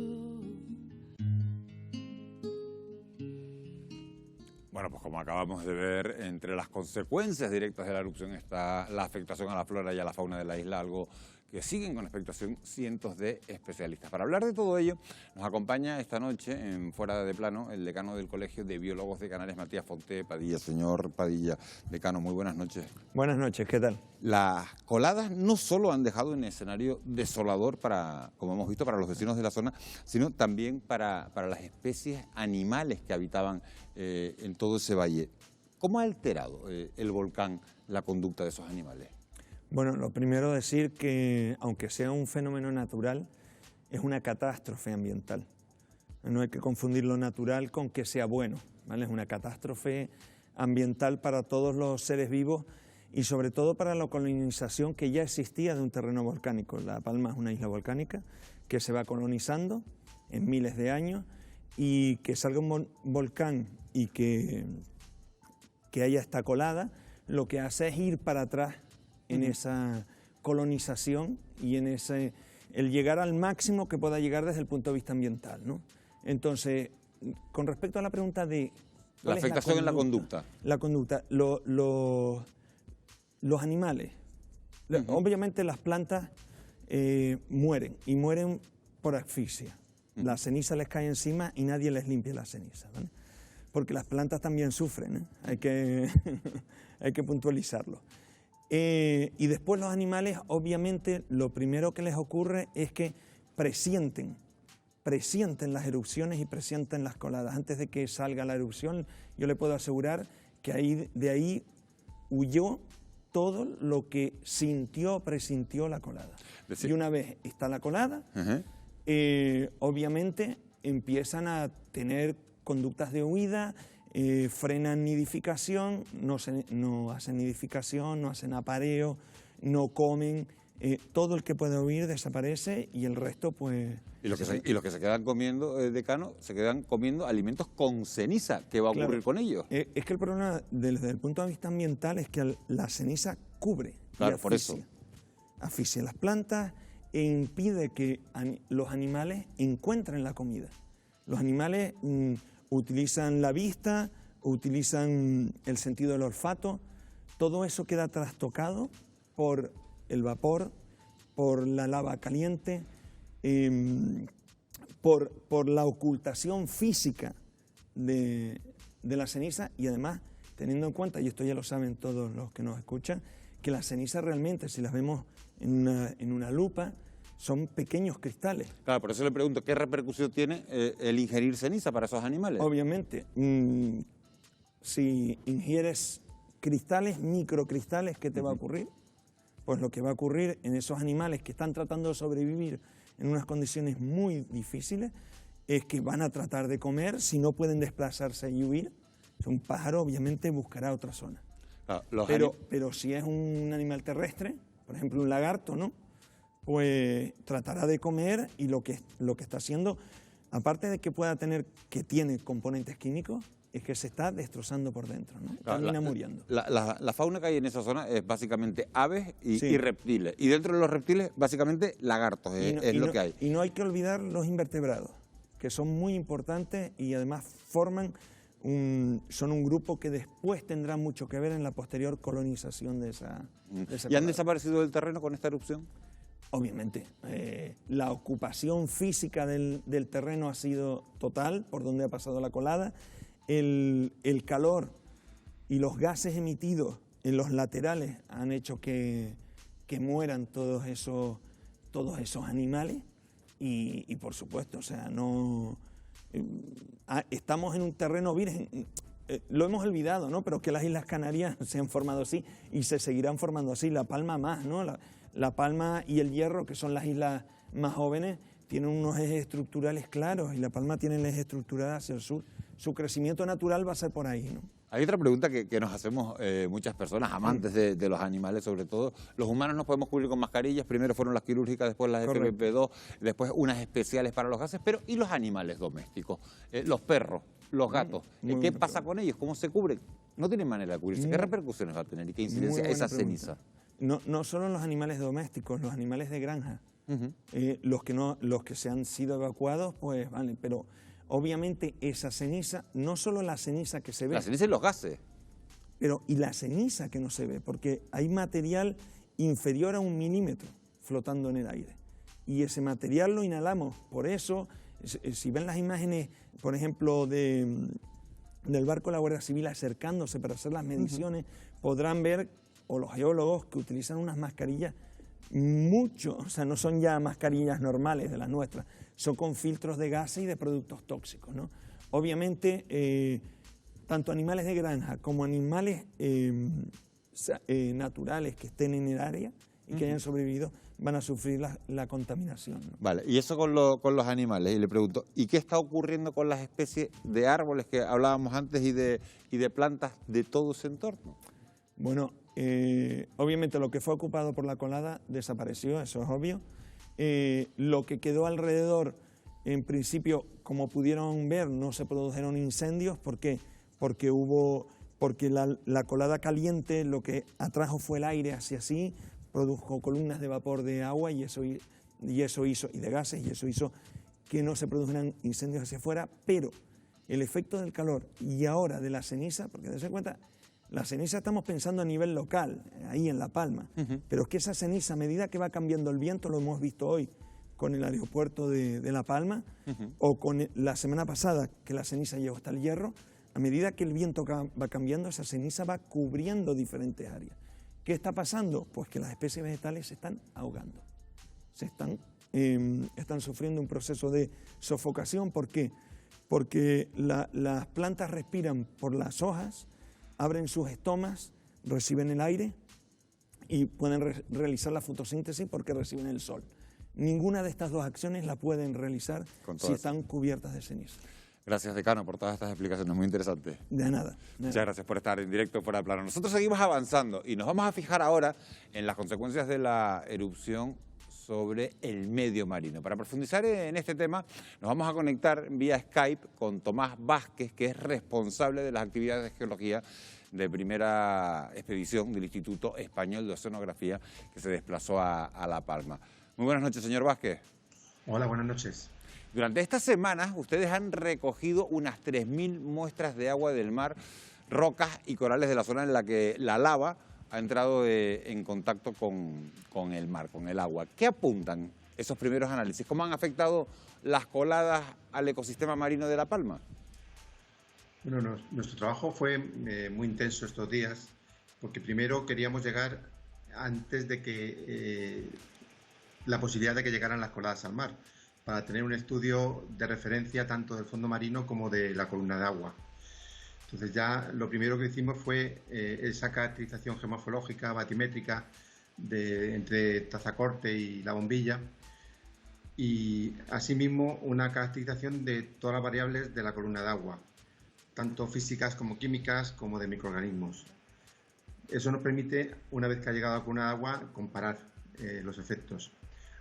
Bueno, pues como acabamos de ver, entre las consecuencias directas de la erupción está la afectación a la flora y a la fauna de la isla, algo que siguen con expectación cientos de especialistas. Para hablar de todo ello, nos acompaña esta noche, en Fuera de Plano, el decano del Colegio de Biólogos de Canarias, Matías Fonte Padilla. Señor Padilla, decano, muy buenas noches.
Buenas noches, ¿qué tal?
Las coladas no solo han dejado un escenario desolador para, como hemos visto, para los vecinos de la zona, sino también para las especies animales que habitaban en todo ese valle. ¿Cómo ha alterado el volcán la conducta de esos animales?
Bueno, lo primero decir que, aunque sea un fenómeno natural, es una catástrofe ambiental. No hay que confundir lo natural con que sea bueno, ¿vale? Es una catástrofe ambiental para todos los seres vivos y sobre todo para la colonización que ya existía de un terreno volcánico. La Palma es una isla volcánica que se va colonizando en miles de años, y que salga un volcán y que haya esta colada, lo que hace es ir para atrás en esa colonización y en el llegar al máximo que pueda llegar desde el punto de vista ambiental, ¿no? Entonces, con respecto a la pregunta de...
La afectación en la conducta.
La conducta, los animales, obviamente las plantas mueren, y mueren por asfixia. La ceniza les cae encima y nadie les limpia la ceniza, ¿vale? Porque las plantas también sufren, ¿eh? Hay que puntualizarlo. Y después los animales, obviamente, lo primero que les ocurre es que presienten las erupciones y presienten las coladas. Antes de que salga la erupción, yo le puedo asegurar que de ahí huyó todo lo que presintió la colada. Y una vez está la colada, obviamente empiezan a tener conductas de huida, frenan nidificación, no hacen nidificación, no hacen apareo, no comen, todo el que puede huir desaparece y el resto pues...
Y los que se quedan comiendo, decano, se quedan comiendo alimentos con ceniza. ¿Qué va a ocurrir con ellos?
Es que el problema desde el punto de vista ambiental es que la ceniza cubre
Claro,
y
por eso.
asfixia las plantas e impide que los animales encuentren la comida. Los animales utilizan la vista, utilizan el sentido del olfato, todo eso queda trastocado por el vapor, por la lava caliente, por la ocultación física de la ceniza y además teniendo en cuenta, y esto ya lo saben todos los que nos escuchan, que las cenizas realmente, si las vemos en una lupa, son pequeños cristales.
Claro, por eso le pregunto, ¿qué repercusión tiene el ingerir ceniza para esos animales?
Obviamente, si ingieres cristales, microcristales, ¿qué te va a ocurrir? Pues lo que va a ocurrir en esos animales que están tratando de sobrevivir en unas condiciones muy difíciles es que van a tratar de comer, si no pueden desplazarse y huir, un pájaro obviamente buscará otra zona. Pero si es un animal terrestre, por ejemplo un lagarto, ¿no? Pues tratará de comer y lo que está haciendo, aparte de que tiene componentes químicos, es que se está destrozando por dentro, ¿no? Termina muriendo.
La fauna que hay en esa zona es básicamente aves y reptiles. Y dentro de los reptiles, básicamente lagartos es lo que hay.
Y no hay que olvidar los invertebrados, que son muy importantes y además son un grupo que después tendrá mucho que ver en la posterior colonización de esa
¿Y han desaparecido del terreno con esta erupción?
Obviamente. La ocupación física del terreno ha sido total por donde ha pasado la colada. El calor y los gases emitidos en los laterales han hecho que mueran todos esos animales y por supuesto, o sea, no... estamos en un terreno virgen, lo hemos olvidado, ¿no? Pero que las Islas Canarias se han formado así y se seguirán formando así. La Palma más, ¿no? La Palma y el Hierro, que son las islas más jóvenes, tienen unos ejes estructurales claros y La Palma tiene el eje estructural hacia el sur. Su crecimiento natural va a ser por ahí, ¿no?
Hay otra pregunta que nos hacemos muchas personas, amantes de los animales sobre todo. Los humanos nos podemos cubrir con mascarillas, primero fueron las quirúrgicas, después las FFP2, después unas especiales para los gases, pero ¿y los animales domésticos? Los perros, los gatos, ¿qué pasa con ellos? ¿Cómo se cubren? No tienen manera de cubrirse. ¿Qué repercusiones va a tener y qué incidencia esa ceniza?
No solo los animales domésticos, los animales de granja, los que se han sido evacuados, pues vale, pero... Obviamente esa ceniza, no solo la ceniza que se ve...
La ceniza y los gases.
Pero y la ceniza que no se ve, porque hay material inferior a 1 milímetro flotando en el aire. Y ese material lo inhalamos. Por eso, si ven las imágenes, por ejemplo, del barco de la Guardia Civil acercándose para hacer las mediciones, podrán ver, o los geólogos, que utilizan unas mascarillas o sea, no son ya mascarillas normales de las nuestras, son con filtros de gases y de productos tóxicos, ¿no? Obviamente, tanto animales de granja como animales naturales que estén en el área y que hayan sobrevivido van a sufrir la contaminación, ¿no?
Vale, y eso con los animales. Y le pregunto, ¿y qué está ocurriendo con las especies de árboles que hablábamos antes y de plantas de todo ese entorno?
Bueno, obviamente lo que fue ocupado por la colada desapareció, eso es obvio. Lo que quedó alrededor, en principio, como pudieron ver, no se produjeron incendios. ¿Por qué? Porque la colada caliente lo que atrajo fue el aire hacia sí, produjo columnas de vapor de agua y de gases, y eso hizo que no se produjeran incendios hacia afuera, pero el efecto del calor y ahora de la ceniza, porque dense cuenta, la ceniza estamos pensando a nivel local, ahí en La Palma, pero es que esa ceniza, a medida que va cambiando el viento, lo hemos visto hoy con el aeropuerto de La Palma, o con la semana pasada que la ceniza llegó hasta el Hierro, a medida que el viento va cambiando, esa ceniza va cubriendo diferentes áreas. ¿Qué está pasando? Pues que las especies vegetales se están ahogando, están sufriendo un proceso de sofocación. ¿Por qué? Porque las plantas respiran por las hojas, abren sus estomas, reciben el aire y pueden realizar la fotosíntesis porque reciben el sol. Ninguna de estas dos acciones la pueden realizar si están cubiertas de ceniza.
Gracias, decano, por todas estas explicaciones muy interesantes.
De nada.
Muchas gracias por estar en directo Fuera de Plano. Nosotros seguimos avanzando y nos vamos a fijar ahora en las consecuencias de la erupción sobre el medio marino. Para profundizar en este tema, nos vamos a conectar vía Skype con Tomás Vázquez, que es responsable de las actividades de geología de primera expedición del Instituto Español de Oceanografía, que se desplazó a La Palma. Muy buenas noches, señor Vázquez.
Hola, buenas noches.
Durante estas semanas, ustedes han recogido unas 3.000 muestras de agua del mar, rocas y corales de la zona en la que la lava ha entrado en contacto con el mar, con el agua. ¿Qué apuntan esos primeros análisis? ¿Cómo han afectado las coladas al ecosistema marino de La Palma?
Bueno, nuestro trabajo fue muy intenso estos días, porque primero queríamos llegar antes de que la posibilidad de que llegaran las coladas al mar, para tener un estudio de referencia tanto del fondo marino como de la columna de agua. Entonces ya lo primero que hicimos fue esa caracterización geomorfológica, batimétrica, entre Tazacorte y La Bombilla, y asimismo una caracterización de todas las variables de la columna de agua, tanto físicas como químicas, como de microorganismos. Eso nos permite, una vez que ha llegado a la columna de agua, comparar los efectos.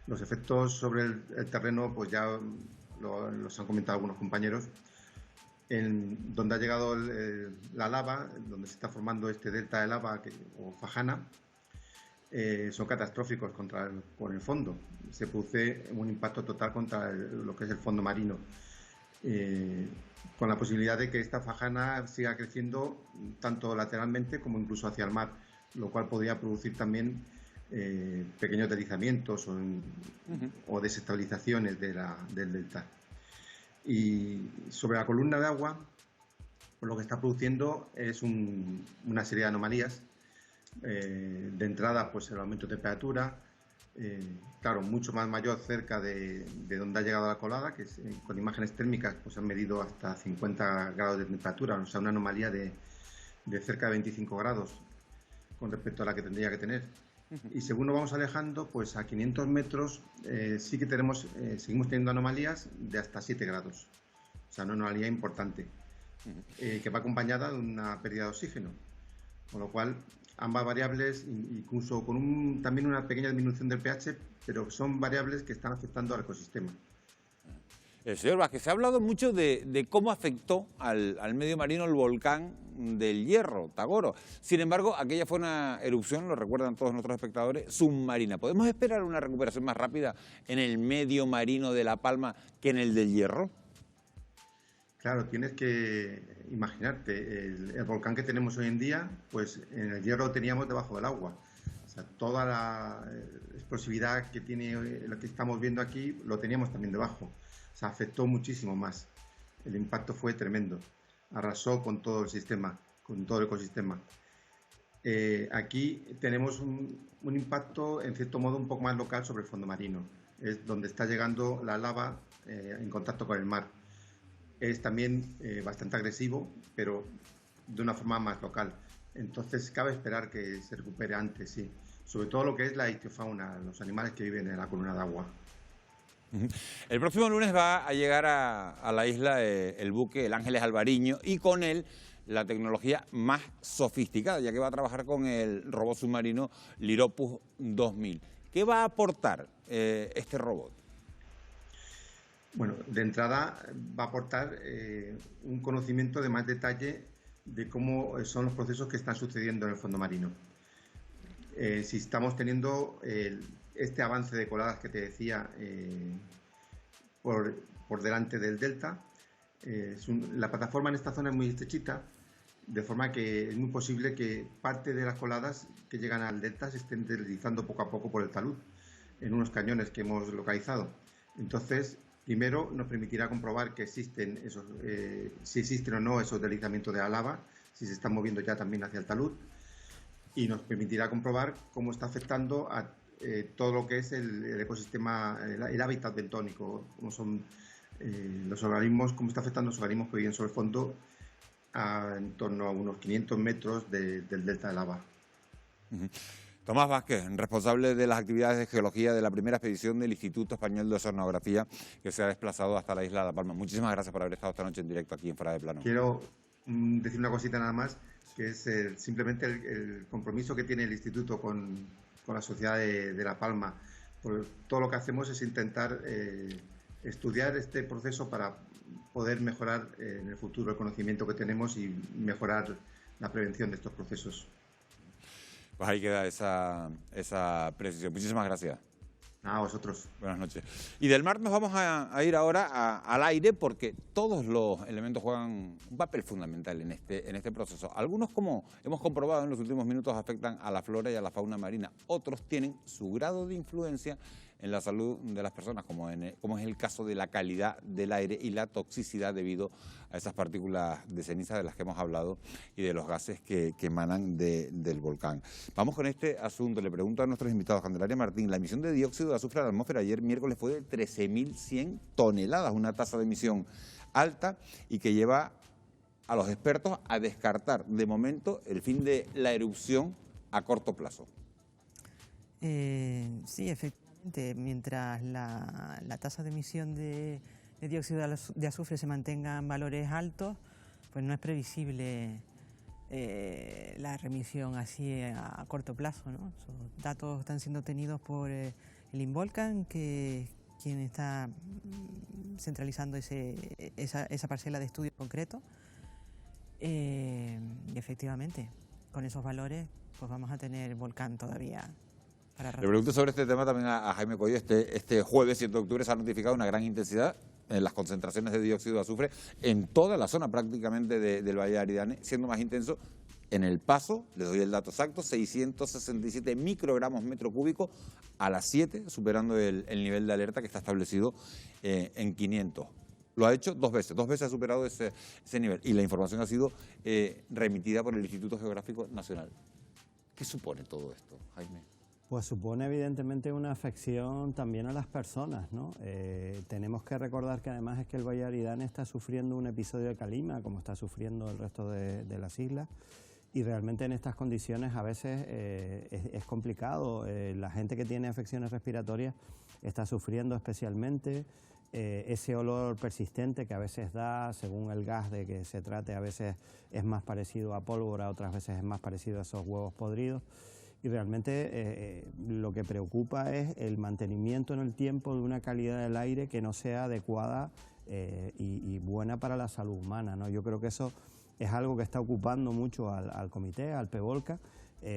Los efectos sobre el terreno, pues ya los han comentado algunos compañeros. En donde ha llegado la lava, donde se está formando este delta de lava o fajana, son catastróficos con el fondo. Se produce un impacto total contra lo que es el fondo marino, con la posibilidad de que esta fajana siga creciendo tanto lateralmente como incluso hacia el mar, lo cual podría producir también pequeños deslizamientos o desestabilizaciones del delta. Y sobre la columna de agua, pues lo que está produciendo es una serie de anomalías. De entrada, pues el aumento de temperatura, claro, mucho más mayor cerca de donde ha llegado la colada, que con imágenes térmicas pues han medido hasta 50 grados de temperatura, o sea, una anomalía de cerca de 25 grados con respecto a la que tendría que tener. Y según nos vamos alejando, pues a 500 metros sí que seguimos teniendo anomalías de hasta 7 grados. O sea, una anomalía importante, que va acompañada de una pérdida de oxígeno. Con lo cual, ambas variables, incluso con también una pequeña disminución del pH, pero son variables que están afectando al ecosistema.
Señor Vázquez, se ha hablado mucho de cómo afectó al medio marino el volcán del Hierro, Tagoro. Sin embargo, aquella fue una erupción, lo recuerdan todos nuestros espectadores, submarina. ¿Podemos esperar una recuperación más rápida en el medio marino de La Palma que en el del Hierro?
Claro, tienes que imaginarte, el volcán que tenemos hoy en día, pues en el Hierro lo teníamos debajo del agua. O sea, toda la explosividad que tiene lo que estamos viendo aquí, lo teníamos también debajo. O sea, afectó muchísimo más. El impacto fue tremendo. Arrasó con todo el sistema, con todo el ecosistema. Aquí tenemos un impacto, en cierto modo, un poco más local sobre el fondo marino. Es donde está llegando la lava en contacto con el mar. Es también bastante agresivo, pero de una forma más local. Entonces, cabe esperar que se recupere antes, sí. Sobre todo lo que es la ictiofauna, los animales que viven en la columna de agua.
El próximo lunes va a llegar a la isla el buque el Ángeles Alvariño y con él la tecnología más sofisticada, ya que va a trabajar con el robot submarino Liropus 2000. ¿Qué va a aportar este robot?
Bueno, de entrada va a aportar un conocimiento de más detalle de cómo son los procesos que están sucediendo en el fondo marino. Si estamos teniendo este avance de coladas que te decía por delante del delta, la plataforma en esta zona es muy estrechita, de forma que es muy posible que parte de las coladas que llegan al delta se estén deslizando poco a poco por el talud, en unos cañones que hemos localizado. Entonces, primero nos permitirá comprobar que existen si existen o no esos deslizamientos de la lava, si se están moviendo ya también hacia el talud, y nos permitirá comprobar cómo está afectando a todo lo que es el ecosistema, el hábitat bentónico, cómo son los organismos, cómo está afectando los organismos que viven sobre el fondo en torno a unos 500 metros del delta de lava.
Tomás Vázquez, responsable de las actividades de geología de la primera expedición del Instituto Español de Oceanografía que se ha desplazado hasta la isla de La Palma. Muchísimas gracias por haber estado esta noche en directo aquí en Fuera de Plano.
Quiero decir una cosita nada más, que es simplemente el compromiso que tiene el Instituto con la sociedad de La Palma. Por todo lo que hacemos es intentar estudiar este proceso para poder mejorar en el futuro el conocimiento que tenemos y mejorar la prevención de estos procesos.
Pues ahí queda esa precisión. Muchísimas gracias.
A vosotros.
Buenas noches. Y del mar nos vamos a ir ahora al aire, porque todos los elementos juegan un papel fundamental en este proceso. Algunos, como hemos comprobado en los últimos minutos, afectan a la flora y a la fauna marina. Otros tienen su grado de influencia en la salud de las personas, como es el caso de la calidad del aire y la toxicidad debido a esas partículas de ceniza de las que hemos hablado y de los gases que emanan del volcán. Vamos con este asunto. Le pregunto a nuestros invitados. Candelaria Martín, la emisión de dióxido de azufre a la atmósfera ayer miércoles fue de 13.100 toneladas, una tasa de emisión alta y que lleva a los expertos a descartar de momento el fin de la erupción a corto plazo.
Sí, efectivamente. Mientras la tasa de emisión de dióxido de azufre se mantenga en valores altos, pues no es previsible la remisión así a corto plazo, ¿no? Esos datos están siendo tenidos por el Involcan, quien está centralizando esa parcela de estudio concreto. Y efectivamente, con esos valores, pues vamos a tener volcán todavía. Le
pregunto sobre este tema también a Jaime Coello. Este jueves 7 de octubre se ha notificado una gran intensidad en las concentraciones de dióxido de azufre en toda la zona prácticamente del Valle de Aridane, siendo más intenso en El Paso. Les doy el dato exacto: 667 microgramos metro cúbico a las 7, superando el nivel de alerta que está establecido en 500. Lo ha hecho dos veces ha superado ese nivel, y la información ha sido remitida por el Instituto Geográfico Nacional. ¿Qué supone todo esto, Jaime?
Pues supone evidentemente una afección también a las personas, ¿no? Tenemos que recordar que además es que el Valle de Aridane está sufriendo un episodio de calima, como está sufriendo el resto de las islas, y realmente en estas condiciones a veces es complicado. La gente que tiene afecciones respiratorias está sufriendo especialmente. Ese olor persistente que a veces da, según el gas de que se trate, a veces es más parecido a pólvora, otras veces es más parecido a esos huevos podridos. Y realmente lo que preocupa es el mantenimiento en el tiempo de una calidad del aire que no sea adecuada y buena para la salud humana, ¿no? Yo creo que eso es algo que está ocupando mucho al comité, al PEVOLCA.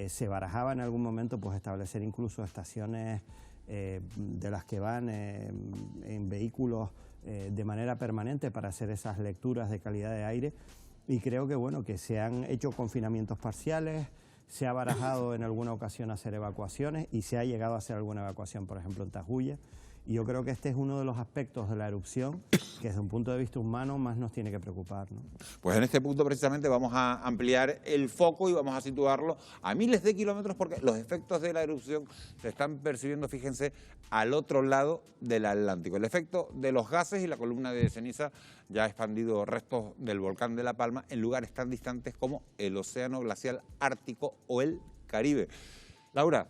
Se barajaba en algún momento pues establecer incluso estaciones de las que van en vehículos de manera permanente para hacer esas lecturas de calidad de aire, y creo que bueno, que se han hecho confinamientos parciales. Se ha barajado en alguna ocasión hacer evacuaciones y se ha llegado a hacer alguna evacuación, por ejemplo, en Tajuya. Y yo creo que este es uno de los aspectos de la erupción que desde un punto de vista humano más nos tiene que preocupar, ¿no?
Pues en este punto precisamente vamos a ampliar el foco y vamos a situarlo a miles de kilómetros, porque los efectos de la erupción se están percibiendo, fíjense, al otro lado del Atlántico. El efecto de los gases y la columna de ceniza ya ha expandido restos del volcán de La Palma en lugares tan distantes como el océano glacial ártico o el Caribe. Laura,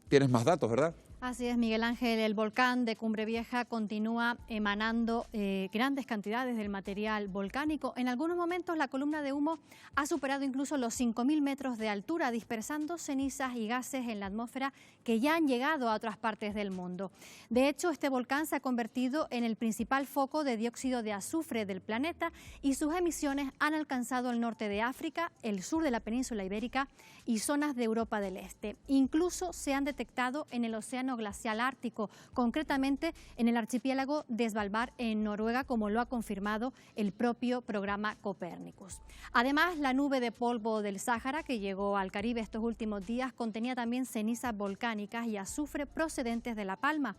tienes más datos, ¿verdad?
Así es, Miguel Ángel. El volcán de Cumbre Vieja continúa emanando grandes cantidades del material volcánico. En algunos momentos la columna de humo ha superado incluso los 5.000 metros de altura, dispersando cenizas y gases en la atmósfera que ya han llegado a otras partes del mundo. De hecho, este volcán se ha convertido en el principal foco de dióxido de azufre del planeta, y sus emisiones han alcanzado el norte de África, el sur de la península ibérica y zonas de Europa del Este. Incluso se han detectado en el océano glacial ártico, concretamente en el archipiélago de Svalbard en Noruega, como lo ha confirmado el propio programa Copérnicus. Además, la nube de polvo del Sáhara que llegó al Caribe estos últimos días contenía también cenizas volcánicas y azufre procedentes de La Palma.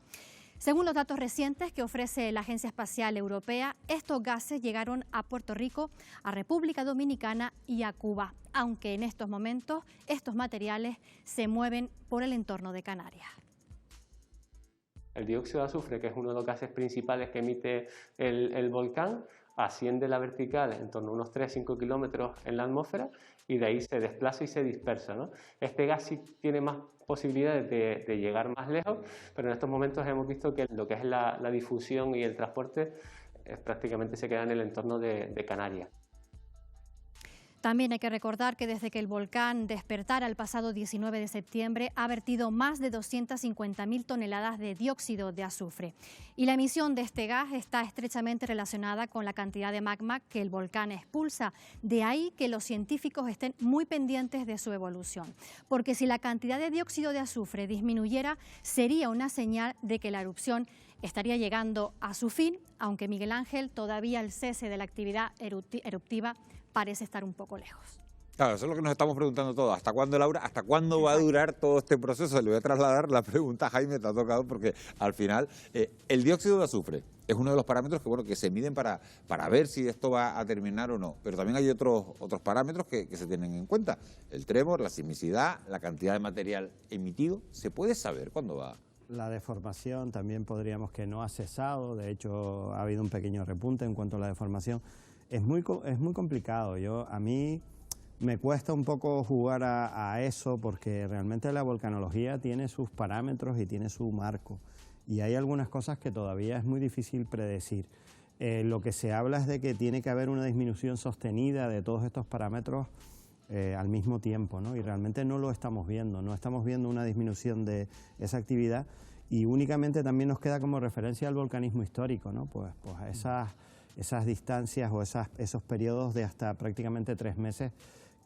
Según los datos recientes que ofrece la Agencia Espacial Europea, estos gases llegaron a Puerto Rico, a República Dominicana y a Cuba, aunque en estos momentos estos materiales se mueven por el entorno de Canarias.
El dióxido de azufre, que es uno de los gases principales que emite el volcán,
asciende la vertical en torno a unos 3-5 kilómetros en la atmósfera y de ahí se desplaza y se dispersa, ¿no? Este gas sí tiene más posibilidades de llegar más lejos, pero en estos momentos hemos visto que lo que es la difusión y el transporte prácticamente se queda en el entorno de Canarias.
También hay que recordar que desde que el volcán despertara el pasado 19 de septiembre ha vertido más de 250.000 toneladas de dióxido de azufre. Y la emisión de este gas está estrechamente relacionada con la cantidad de magma que el volcán expulsa. De ahí que los científicos estén muy pendientes de su evolución. Porque si la cantidad de dióxido de azufre disminuyera, sería una señal de que la erupción estaría llegando a su fin, aunque Miguel Ángel, todavía el cese de la actividad eruptiva parece estar un poco lejos.
Claro, eso es lo que nos estamos preguntando todos. ¿Hasta cuándo, Laura? ¿Hasta cuándo va a durar todo este proceso? Le voy a trasladar la pregunta a Jaime, te ha tocado, porque al final el dióxido de azufre es uno de los parámetros que se miden para ver si esto va a terminar o no. Pero también hay otros parámetros que se tienen en cuenta. El tremor, la sismicidad, la cantidad de material emitido. ¿Se puede saber cuándo va?
La deformación también podríamos que no ha cesado. De hecho, ha habido un pequeño repunte en cuanto a la deformación. Es muy complicado. A mí me cuesta un poco jugar a eso porque realmente la volcanología tiene sus parámetros y tiene su marco. Y hay algunas cosas que todavía es muy difícil predecir. Lo que se habla es de que tiene que haber una disminución sostenida de todos estos parámetros al mismo tiempo, ¿no? Y realmente no lo estamos viendo. No estamos viendo una disminución de esa actividad y únicamente también nos queda como referencia al volcanismo histórico, ¿no? Pues esas distancias o esos periodos de hasta prácticamente 3 meses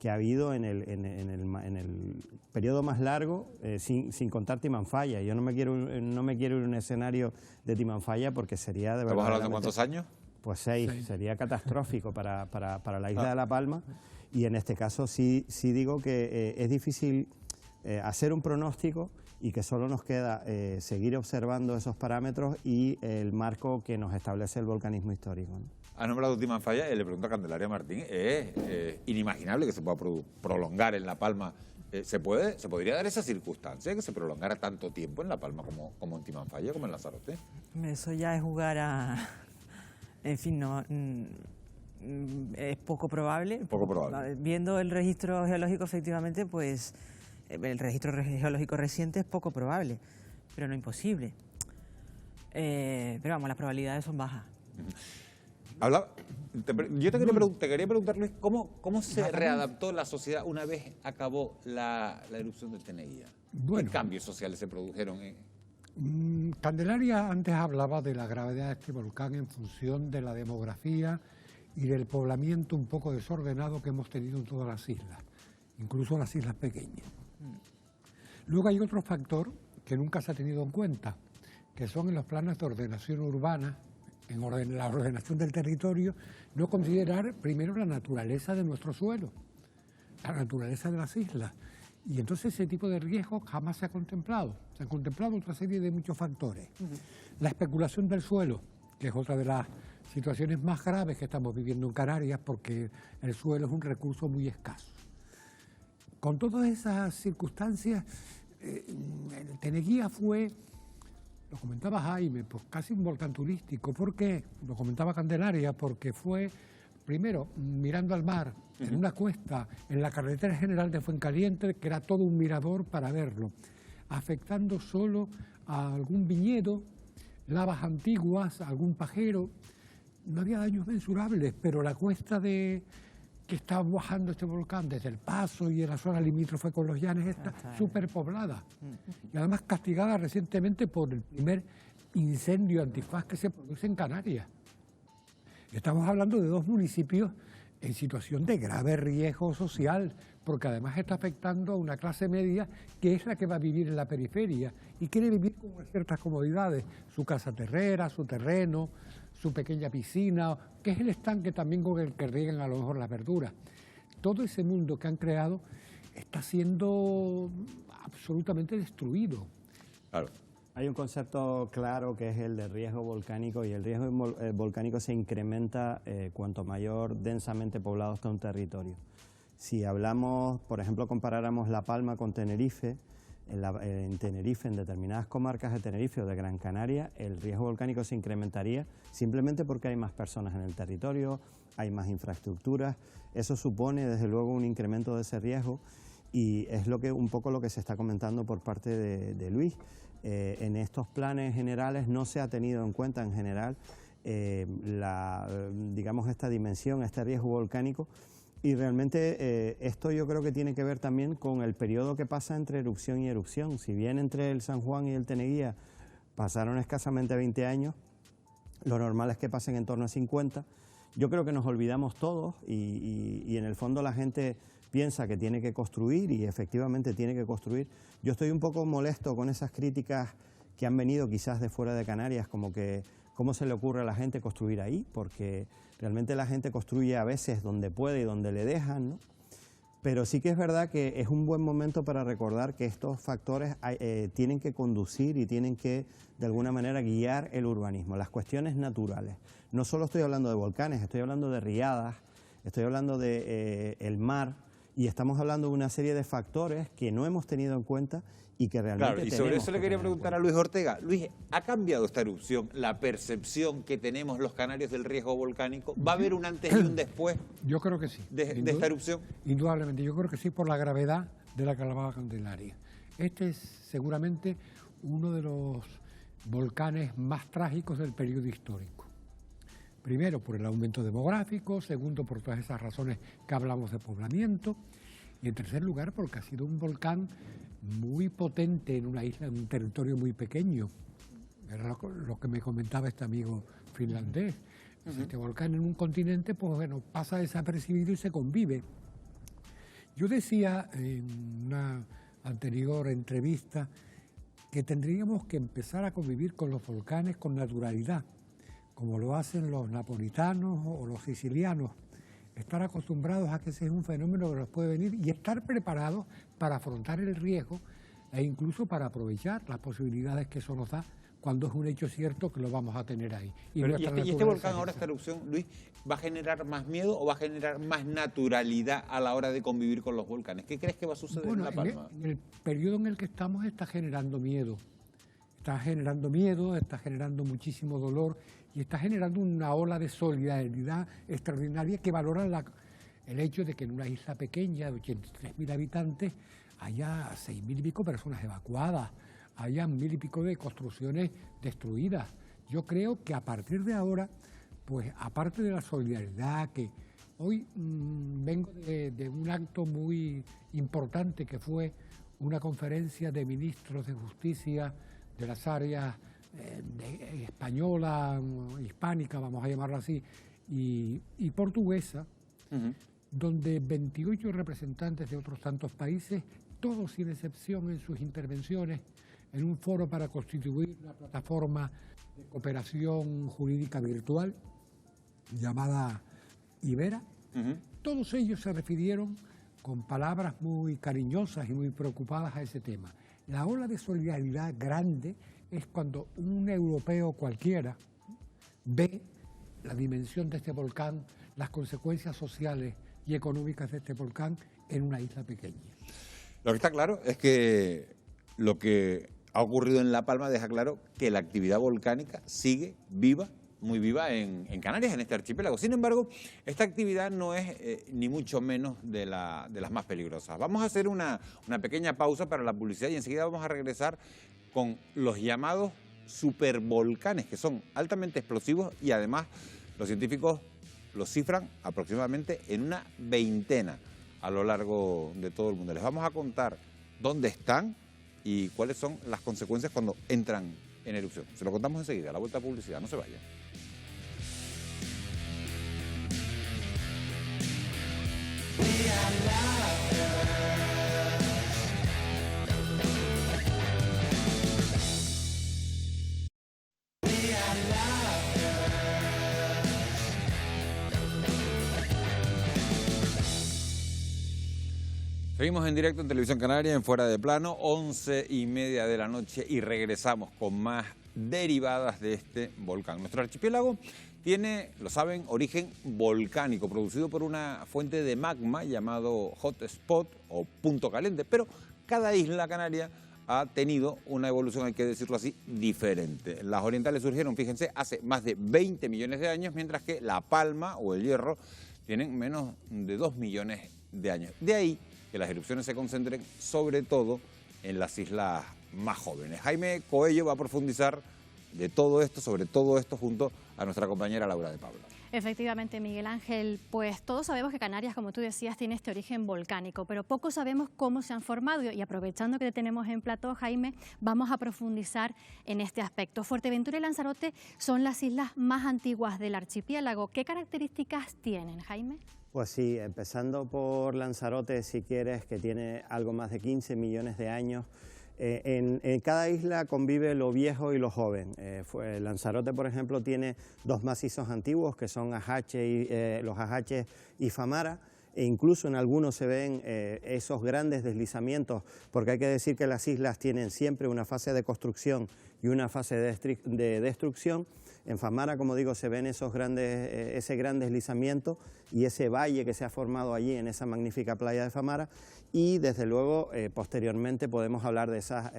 que ha habido en el periodo más largo, sin contar Timanfaya. Yo no me quiero ir a un escenario de Timanfaya porque sería de verdad...
¿Estamos hablando de cuántos años?
Pues 6, sería catastrófico para la isla de La Palma. Y en este caso sí digo que es difícil hacer un pronóstico y que solo nos queda seguir observando esos parámetros y el marco que nos establece el volcanismo histórico, ¿no?
Ha nombrado Timanfaya, le pregunto a Candelaria Martín, es inimaginable que se pueda prolongar en La Palma. ¿Se podría dar esa circunstancia, que se prolongara tanto tiempo en La Palma como en Timanfaya, como en Lanzarote?
Eso ya es jugar a... En fin, no... Es poco probable.
Poco probable.
Viendo el registro geológico, efectivamente, pues el registro geológico reciente es poco probable, pero no imposible. Pero vamos, las probabilidades son bajas.
Yo te quería preguntar, Luis, ¿cómo se readaptó la sociedad una vez acabó la erupción del Teneguía?
Bueno,
¿Qué cambios sociales se produjeron?
Candelaria antes hablaba de la gravedad de este volcán en función de la demografía y del poblamiento un poco desordenado que hemos tenido en todas las islas, incluso las islas pequeñas. Luego hay otro factor que nunca se ha tenido en cuenta, que son en los planes de ordenación urbana, en la ordenación del territorio, no considerar primero la naturaleza de nuestro suelo, la naturaleza de las islas. Y entonces ese tipo de riesgos jamás se ha contemplado. Se han contemplado otra serie de muchos factores. La especulación del suelo, que es otra de las situaciones más graves que estamos viviendo en Canarias, porque el suelo es un recurso muy escaso. Con todas esas circunstancias, el Teneguía fue, lo comentaba Jaime, pues casi un volcán turístico. ¿Por qué? Lo comentaba Candelaria, porque fue, primero, mirando al mar, en una cuesta, en la carretera general de Fuencaliente, que era todo un mirador para verlo, afectando solo a algún viñedo, lavas antiguas, algún pajero. No había daños mensurables, pero la cuesta que está bajando este volcán desde El Paso y en la zona limítrofe con los Llanes está superpoblada. Y además castigada recientemente por el primer incendio antifaz que se produce en Canarias. Estamos hablando de 2 municipios en situación de grave riesgo social, porque además está afectando a una clase media que es la que va a vivir en la periferia y quiere vivir con ciertas comodidades, su casa terrera, su terreno, su pequeña piscina, que es el estanque también con el que riegan a lo mejor las verduras. Todo ese mundo que han creado está siendo absolutamente destruido.
Claro.
Hay un concepto claro que es el de riesgo volcánico, y el riesgo volcánico se incrementa cuanto mayor densamente poblado está un territorio. Si hablamos, por ejemplo, comparáramos La Palma con Tenerife, en Tenerife, en determinadas comarcas de Tenerife o de Gran Canaria, el riesgo volcánico se incrementaría simplemente porque hay más personas en el territorio, hay más infraestructuras. Eso supone desde luego un incremento de ese riesgo y es un poco lo que se está comentando por parte de Luis. En estos planes generales no se ha tenido en cuenta en general digamos esta dimensión, este riesgo volcánico. Y realmente esto yo creo que tiene que ver también con el periodo que pasa entre erupción y erupción. Si bien entre el San Juan y el Teneguía pasaron escasamente 20 años, lo normal es que pasen en torno a 50. Yo creo que nos olvidamos todos y en el fondo la gente piensa que tiene que construir y efectivamente tiene que construir. Yo estoy un poco molesto con esas críticas que han venido quizás de fuera de Canarias, como que cómo se le ocurre a la gente construir ahí, porque realmente la gente construye a veces donde puede y donde le dejan, ¿no? Pero sí que es verdad que es un buen momento para recordar que estos factores tienen que conducir y tienen que, de alguna manera, guiar el urbanismo, las cuestiones naturales. No solo estoy hablando de volcanes, estoy hablando de riadas, estoy hablando de el mar, y estamos hablando de una serie de factores que no hemos tenido en cuenta y que realmente
Claro, y sobre eso le quería preguntar a Luis Ortega. Luis, ¿ha cambiado esta erupción la percepción que tenemos los canarios del riesgo volcánico? ¿Va a haber un antes y un después?
Yo creo que sí.
¿De esta erupción?
Indudablemente, yo creo que sí, por la gravedad de la Calabaza Candelaria. Este es seguramente uno de los volcanes más trágicos del periodo histórico. Primero, por el aumento demográfico, segundo, por todas esas razones que hablamos de poblamiento, y en tercer lugar, porque ha sido un volcán muy potente en una isla, en un territorio muy pequeño. Era lo que me comentaba este amigo finlandés. Este volcán en un continente, pues bueno, pasa desapercibido y se convive. Yo decía en una anterior entrevista que tendríamos que empezar a convivir con los volcanes con naturalidad, como lo hacen los napolitanos o los sicilianos. Estar acostumbrados a que ese es un fenómeno que nos puede venir y estar preparados para afrontar el riesgo e incluso para aprovechar las posibilidades que eso nos da cuando es un hecho cierto que lo vamos a tener ahí.
¿Y este volcán ahora, esta erupción, Luis, va a generar más miedo o va a generar más naturalidad a la hora de convivir con los volcanes? ¿Qué crees que va a suceder en La Palma?
En el periodo en el que estamos está generando miedo. Está generando muchísimo dolor y está generando una ola de solidaridad extraordinaria que valora el hecho de que en una isla pequeña de 83.000 habitantes haya 6.000 y pico personas evacuadas, haya 1.000 y pico de construcciones destruidas. Yo creo que a partir de ahora, pues aparte de la solidaridad, que hoy vengo de un acto muy importante que fue una conferencia de ministros de justicia de las áreas española, hispánica, vamos a llamarlo así, y portuguesa, donde 28 representantes de otros tantos países, todos sin excepción en sus intervenciones, en un foro para constituir una plataforma de cooperación jurídica virtual llamada Ibera, todos ellos se refirieron con palabras muy cariñosas y muy preocupadas a ese tema. La ola de solidaridad grande es cuando un europeo cualquiera ve la dimensión de este volcán, las consecuencias sociales y económicas de este volcán en una isla pequeña.
Lo que está claro es que lo que ha ocurrido en La Palma deja claro que la actividad volcánica sigue viva, muy viva en Canarias, en este archipiélago. Sin embargo, esta actividad no es ni mucho menos de las más peligrosas. Vamos a hacer una pequeña pausa para la publicidad y enseguida vamos a regresar con los llamados supervolcanes, que son altamente explosivos y además los científicos los cifran aproximadamente en una veintena a lo largo de todo el mundo. Les vamos a contar dónde están y cuáles son las consecuencias cuando entran en erupción. Se lo contamos enseguida, a la vuelta a publicidad, no se vayan. Seguimos en directo en Televisión Canaria, en Fuera de Plano, 11:30 de la noche y regresamos con más derivadas de este volcán. Nuestro archipiélago tiene, lo saben, origen volcánico, producido por una fuente de magma llamado hot spot o punto caliente, pero cada isla canaria ha tenido una evolución, hay que decirlo así, diferente. Las orientales surgieron, fíjense, hace más de 20 millones de años, mientras que La Palma o el Hierro tienen menos de 2 millones de años. De ahí que las erupciones se concentren sobre todo en las islas más jóvenes. Jaime Coello va a profundizar de todo esto, sobre todo esto, junto a nuestra compañera Laura de Pablo.
Efectivamente, Miguel Ángel, pues todos sabemos que Canarias, como tú decías, tiene este origen volcánico, pero poco sabemos cómo se han formado y aprovechando que te tenemos en plató, Jaime, vamos a profundizar en este aspecto. Fuerteventura y Lanzarote son las islas más antiguas del archipiélago. ¿Qué características tienen, Jaime?
Pues sí, empezando por Lanzarote, si quieres, que tiene algo más de 15 millones de años. En cada isla convive lo viejo y lo joven. Lanzarote, por ejemplo, tiene dos macizos antiguos que son los Ajaches y Famara, e incluso en algunos se ven esos grandes deslizamientos, porque hay que decir que las islas tienen siempre una fase de construcción y una fase de destrucción. En Famara, como digo, se ven ese gran deslizamiento y ese valle que se ha formado allí en esa magnífica playa de Famara, y desde luego posteriormente podemos hablar de esas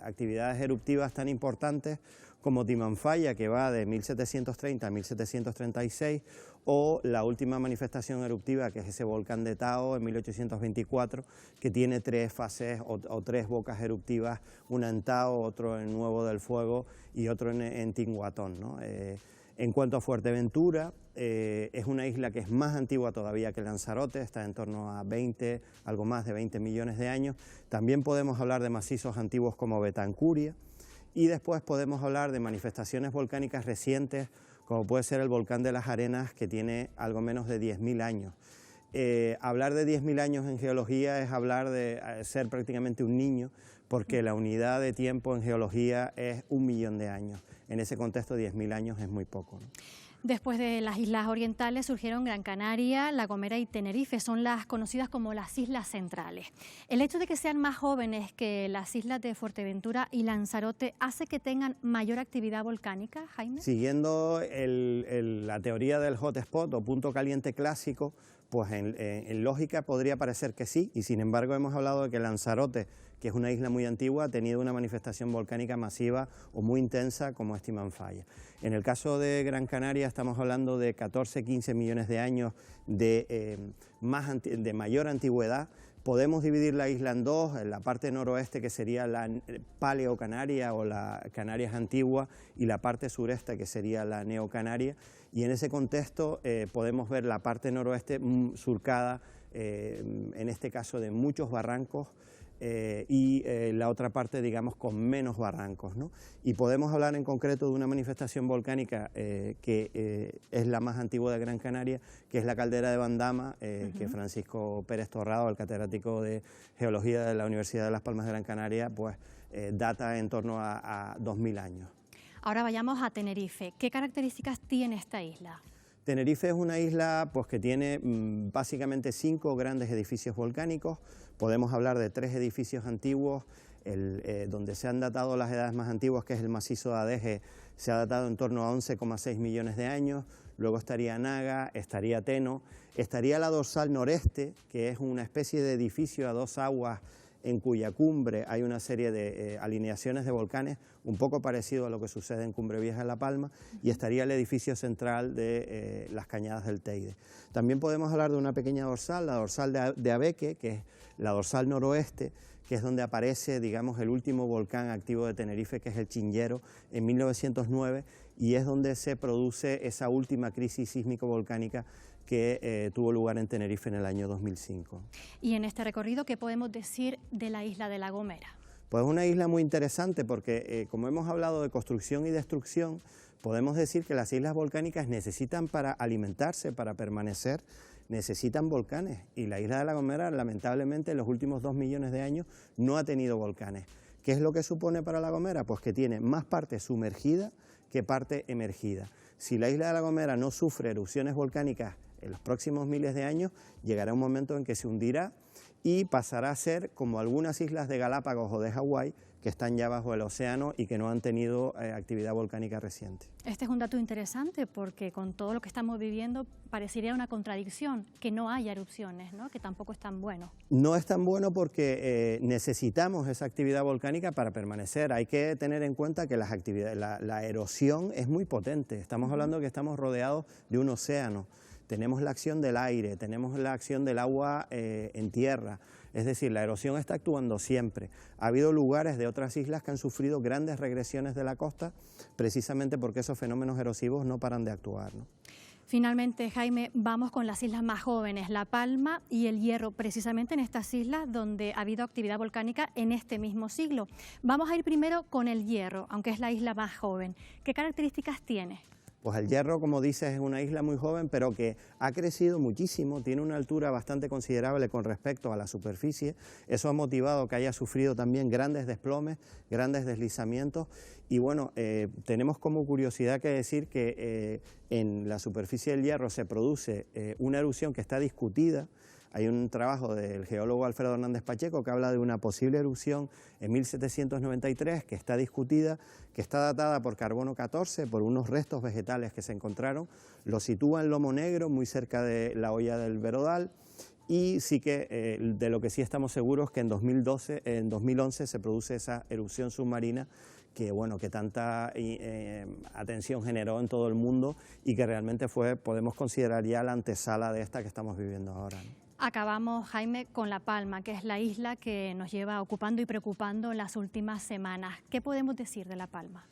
actividades eruptivas tan importantes como Timanfaya, que va de 1730 a 1736, o la última manifestación eruptiva, que es ese volcán de Tao en 1824, que tiene tres fases o tres bocas eruptivas, una en Tao, otro en Nuevo del Fuego y otro en Tinguatón, ¿no? En cuanto a Fuerteventura, es una isla que es más antigua todavía que Lanzarote, está en torno a algo más de 20 millones de años. También podemos hablar de macizos antiguos como Betancuria, y después podemos hablar de manifestaciones volcánicas recientes, como puede ser el volcán de las Arenas, que tiene algo menos de 10.000 años. Hablar de 10.000 años en geología es hablar de ser prácticamente un niño, porque la unidad de tiempo en geología es 1 millón de años. En ese contexto, 10.000 años es muy poco, ¿no?
Después de las islas orientales surgieron Gran Canaria, La Gomera y Tenerife, son las conocidas como las islas centrales. ¿El hecho de que sean más jóvenes que las islas de Fuerteventura y Lanzarote hace que tengan mayor actividad volcánica, Jaime?
Siguiendo la teoría del hotspot o punto caliente clásico, pues en lógica podría parecer que sí, y sin embargo hemos hablado de que Lanzarote, que es una isla muy antigua, ha tenido una manifestación volcánica masiva o muy intensa como es Timanfaya. En el caso de Gran Canaria estamos hablando de 14-15 millones de años de mayor antigüedad. Podemos dividir la isla en dos, en la parte noroeste, que sería la Paleocanaria o la Canarias antigua, y la parte sureste, que sería la Neocanaria, y en ese contexto podemos ver la parte noroeste surcada, en este caso de muchos barrancos, y la otra parte, digamos, con menos barrancos, ¿no? Y podemos hablar en concreto de una manifestación volcánica que es la más antigua de Gran Canaria, que es la caldera de Bandama, que Francisco Pérez Torrado, el catedrático de Geología de la Universidad de Las Palmas de Gran Canaria, pues data en torno a 2.000 años.
Ahora vayamos a Tenerife. ¿Qué características tiene esta isla?
Tenerife es una isla pues, que tiene básicamente 5 grandes edificios volcánicos. Podemos hablar de 3 edificios antiguos, donde se han datado las edades más antiguas, que es el macizo de Adeje, se ha datado en torno a 11,6 millones de años. Luego estaría Naga, estaría Teno, estaría la dorsal noreste, que es una especie de edificio a 2 aguas, en cuya cumbre hay una serie de alineaciones de volcanes, un poco parecido a lo que sucede en Cumbre Vieja en La Palma, y estaría el edificio central de las Cañadas del Teide. También podemos hablar de una pequeña dorsal, la dorsal de Abeque, que es la dorsal noroeste, que es donde aparece, digamos, el último volcán activo de Tenerife, que es el Chinllero, en 1909, y es donde se produce esa última crisis sísmico-volcánica que tuvo lugar en Tenerife en el año 2005.
Y en este recorrido, ¿qué podemos decir de la isla de La Gomera?
Pues una isla muy interesante porque, como hemos hablado de construcción y destrucción, podemos decir que las islas volcánicas necesitan, para alimentarse, para permanecer, necesitan volcanes. Y la isla de La Gomera, lamentablemente, en los últimos 2 millones de años no ha tenido volcanes. ¿Qué es lo que supone para La Gomera? Pues que tiene más parte sumergida que parte emergida. Si la isla de La Gomera no sufre erupciones volcánicas en los próximos miles de años, llegará un momento en que se hundirá y pasará a ser como algunas islas de Galápagos o de Hawái, que están ya bajo el océano y que no han tenido actividad volcánica reciente.
Este es un dato interesante porque con todo lo que estamos viviendo parecería una contradicción que no haya erupciones, ¿no? Que tampoco es tan bueno.
No es tan bueno porque necesitamos esa actividad volcánica para permanecer. Hay que tener en cuenta que las actividades, la erosión es muy potente. Estamos hablando que estamos rodeados de un océano. Tenemos la acción del aire, tenemos la acción del agua en tierra. Es decir, la erosión está actuando siempre. Ha habido lugares de otras islas que han sufrido grandes regresiones de la costa precisamente porque esos fenómenos erosivos no paran de actuar, ¿no?
Finalmente, Jaime, vamos con las islas más jóvenes, La Palma y El Hierro, precisamente en estas islas donde ha habido actividad volcánica en este mismo siglo. Vamos a ir primero con El Hierro, aunque es la isla más joven. ¿Qué características tiene?
Pues El Hierro, como dices, es una isla muy joven, pero que ha crecido muchísimo, tiene una altura bastante considerable con respecto a la superficie. Eso ha motivado que haya sufrido también grandes desplomes, grandes deslizamientos. Y bueno, tenemos como curiosidad que decir que en la superficie del Hierro se produce una erupción que está discutida. Hay un trabajo del geólogo Alfredo Hernández Pacheco que habla de una posible erupción en 1793 que está discutida, que está datada por carbono 14, por unos restos vegetales que se encontraron. Lo sitúa en Lomo Negro, muy cerca de la hoya del Verodal, y sí que de lo que sí estamos seguros que en 2011 se produce esa erupción submarina que, bueno, que tanta atención generó en todo el mundo y que realmente fue, podemos considerar ya la antesala de esta que estamos viviendo ahora, ¿no?
Acabamos, Jaime, con La Palma, que es la isla que nos lleva ocupando y preocupando en las últimas semanas. ¿Qué podemos decir de La Palma?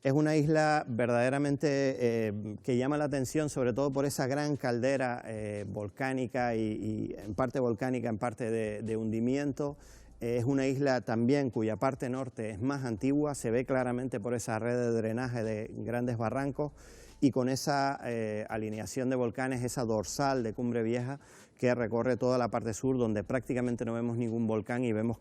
Es una isla verdaderamente que llama la atención, sobre todo por esa gran caldera volcánica y en parte volcánica, en parte de hundimiento. Es una isla también cuya parte norte es más antigua, se ve claramente por esa red de drenaje de grandes barrancos y con esa alineación de volcanes, esa dorsal de Cumbre Vieja que recorre toda la parte sur, donde prácticamente no vemos ningún volcán y vemos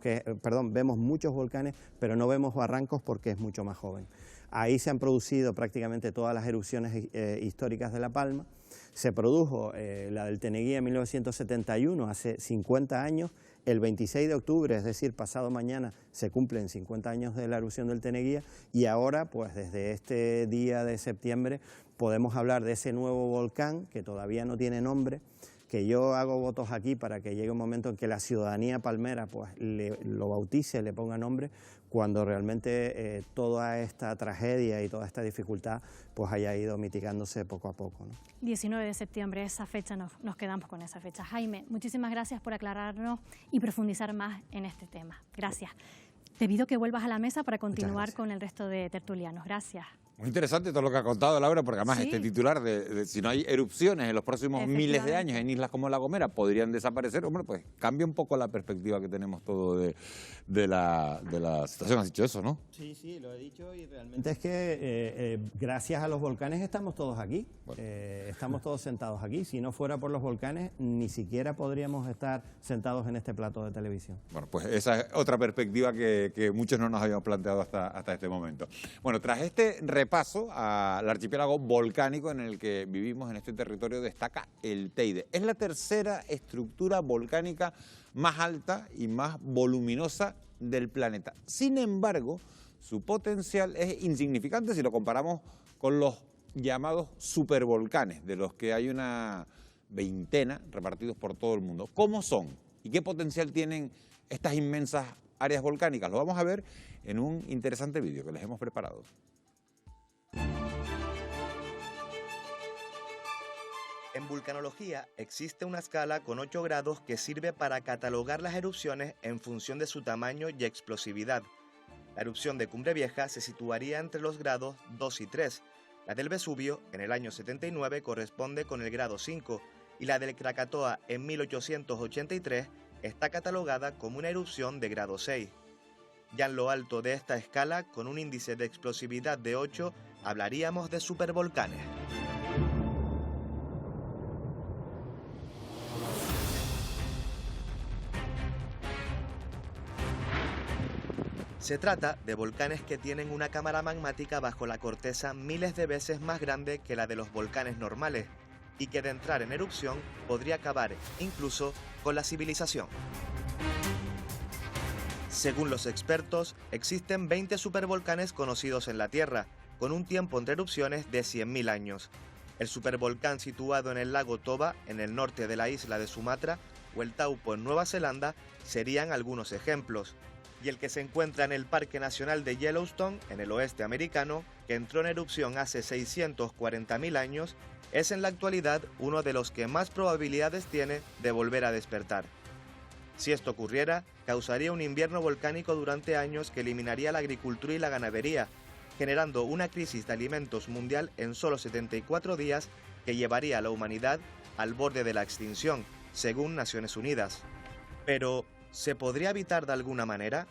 muchos volcanes, pero no vemos barrancos porque es mucho más joven. Ahí se han producido prácticamente todas las erupciones históricas de La Palma. Se produjo la del Teneguía en 1971, hace 50 años. El 26 de octubre, es decir, pasado mañana, se cumplen 50 años de la erupción del Teneguía y ahora, pues desde este día de septiembre, podemos hablar de ese nuevo volcán que todavía no tiene nombre, que yo hago votos aquí para que llegue un momento en que la ciudadanía palmera pues lo bautice, le ponga nombre, cuando realmente toda esta tragedia y toda esta dificultad pues haya ido mitigándose poco a poco, ¿no?
19 de septiembre, esa fecha, nos quedamos con esa fecha. Jaime, muchísimas gracias por aclararnos y profundizar más en este tema. Gracias. Te pido que vuelvas a la mesa para continuar con el resto de tertulianos. Gracias.
Muy interesante todo lo que ha contado Laura, porque además este titular de si no hay erupciones en los próximos miles de años en islas como La Gomera podrían desaparecer, hombre, pues cambia un poco la perspectiva que tenemos todo de la situación. Has dicho eso, ¿no?
Sí, sí, lo he dicho y realmente es que gracias a los volcanes estamos todos aquí, estamos todos sentados aquí. Si no fuera por los volcanes, ni siquiera podríamos estar sentados en este plato de televisión.
Bueno, pues esa es otra perspectiva que muchos no nos habíamos planteado hasta este momento. Bueno, tras este repaso al archipiélago volcánico en el que vivimos en este territorio, destaca el Teide. Es la tercera estructura volcánica más alta y más voluminosa del planeta. Sin embargo, su potencial es insignificante si lo comparamos con los llamados supervolcanes, de los que hay una veintena repartidos por todo el mundo. ¿Cómo son y qué potencial tienen estas inmensas áreas volcánicas? Lo vamos a ver en un interesante vídeo que les hemos preparado.
En vulcanología existe una escala con 8 grados que sirve para catalogar las erupciones en función de su tamaño y explosividad. La erupción de Cumbre Vieja se situaría entre los grados 2 y 3. La del Vesubio, en el año 79, corresponde con el grado 5, y la del Krakatoa, en 1883, está catalogada como una erupción de grado 6. Ya en lo alto de esta escala, con un índice de explosividad de 8, hablaríamos de supervolcanes. Se trata de volcanes que tienen una cámara magmática bajo la corteza miles de veces más grande que la de los volcanes normales y que de entrar en erupción podría acabar incluso con la civilización. Según los expertos, existen 20 supervolcanes conocidos en la Tierra, con un tiempo entre erupciones de 100.000 años. El supervolcán situado en el lago Toba, en el norte de la isla de Sumatra, o el Taupo en Nueva Zelanda, serían algunos ejemplos. Y el que se encuentra en el Parque Nacional de Yellowstone, en el oeste americano, que entró en erupción hace 640.000 años, es en la actualidad uno de los que más probabilidades tiene de volver a despertar. Si esto ocurriera, causaría un invierno volcánico durante años que eliminaría la agricultura y la ganadería, generando una crisis de alimentos mundial en solo 74 días que llevaría a la humanidad al borde de la extinción, según Naciones Unidas. Pero, ¿se podría evitar de alguna manera?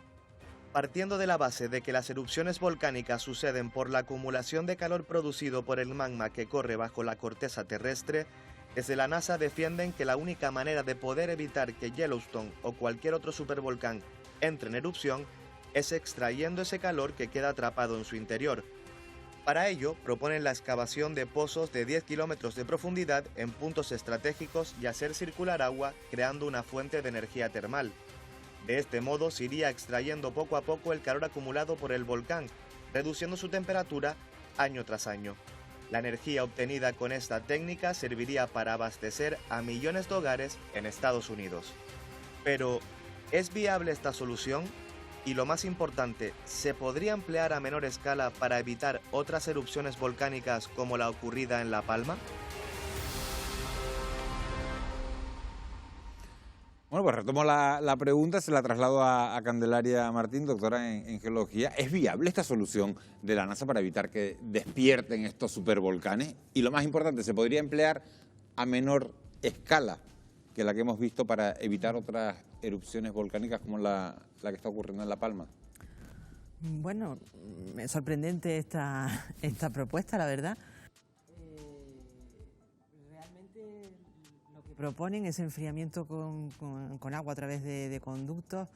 Partiendo de la base de que las erupciones volcánicas suceden por la acumulación de calor producido por el magma que corre bajo la corteza terrestre, desde la NASA defienden que la única manera de poder evitar que Yellowstone o cualquier otro supervolcán entre en erupción es extrayendo ese calor que queda atrapado en su interior. Para ello, proponen la excavación de pozos de 10 kilómetros de profundidad en puntos estratégicos y hacer circular agua, creando una fuente de energía termal. De este modo se iría extrayendo poco a poco el calor acumulado por el volcán, reduciendo su temperatura año tras año. La energía obtenida con esta técnica serviría para abastecer a millones de hogares en Estados Unidos. Pero, ¿es viable esta solución? Y lo más importante, ¿se podría emplear a menor escala para evitar otras erupciones volcánicas como la ocurrida en La Palma?
Bueno, pues retomo la pregunta, se la traslado a Candelaria Martín, doctora en geología. ¿Es viable esta solución de la NASA para evitar que despierten estos supervolcanes? Y lo más importante, ¿se podría emplear a menor escala que la que hemos visto para evitar otras erupciones volcánicas como la que está ocurriendo en La Palma?
Bueno, es sorprendente esta propuesta, la verdad. Realmente lo que proponen es enfriamiento con agua a través de conductos.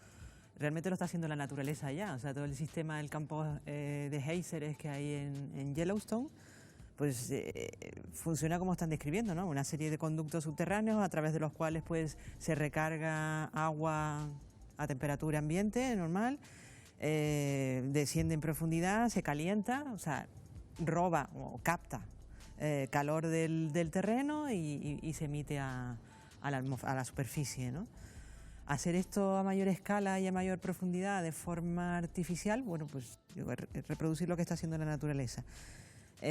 Realmente lo está haciendo la naturaleza ya. O sea, todo el sistema del campo de géiseres que hay en Yellowstone, pues funciona como están describiendo, ¿no? Una serie de conductos subterráneos a través de los cuales pues se recarga agua a temperatura ambiente normal, desciende en profundidad, se calienta, o sea, roba o capta calor del terreno y se emite a la superficie, ¿no? Hacer esto a mayor escala y a mayor profundidad de forma artificial, bueno, pues reproducir lo que está haciendo la naturaleza.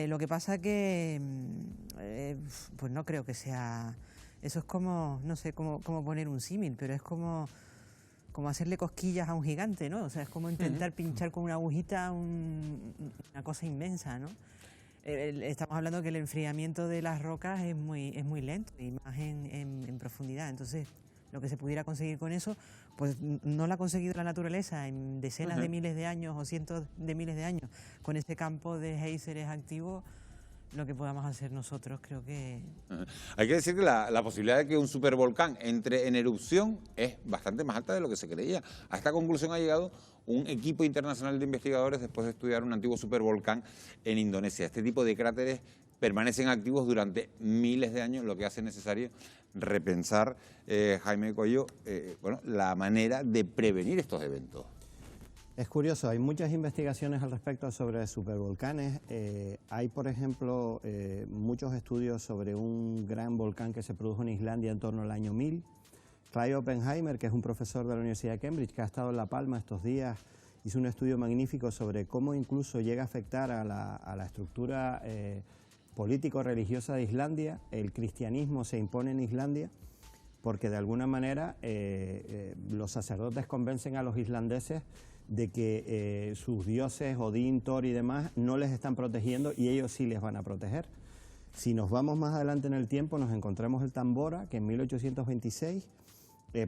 Lo que pasa que, pues no creo que sea... Eso es como, no sé cómo poner un símil, pero es como hacerle cosquillas a un gigante, ¿no? O sea, es como intentar pinchar con una agujita una cosa inmensa, ¿no? Estamos hablando que el enfriamiento de las rocas es muy lento, y más en profundidad. Entonces, lo que se pudiera conseguir con eso, pues no lo ha conseguido la naturaleza en decenas de miles de años o cientos de miles de años. Con ese campo de géiseres activos, lo que podamos hacer nosotros, creo que...
Hay que decir que la posibilidad de que un supervolcán entre en erupción es bastante más alta de lo que se creía. A esta conclusión ha llegado un equipo internacional de investigadores después de estudiar un antiguo supervolcán en Indonesia. Este tipo de cráteres permanecen activos durante miles de años, lo que hace necesario repensar, Jaime Coello, bueno, la manera de prevenir estos eventos.
Es curioso, hay muchas investigaciones al respecto sobre supervolcanes. Hay, por ejemplo, muchos estudios sobre un gran volcán que se produjo en Islandia en torno al año 1000. Clay Oppenheimer, que es un profesor de la Universidad de Cambridge, que ha estado en La Palma estos días, hizo un estudio magnífico sobre cómo incluso llega a afectar a la estructura político-religiosa de Islandia. El cristianismo se impone en Islandia porque de alguna manera los sacerdotes convencen a los islandeses de que sus dioses, Odín, Thor y demás, no les están protegiendo y ellos sí les van a proteger. Si nos vamos más adelante en el tiempo, nos encontramos el Tambora, que en 1826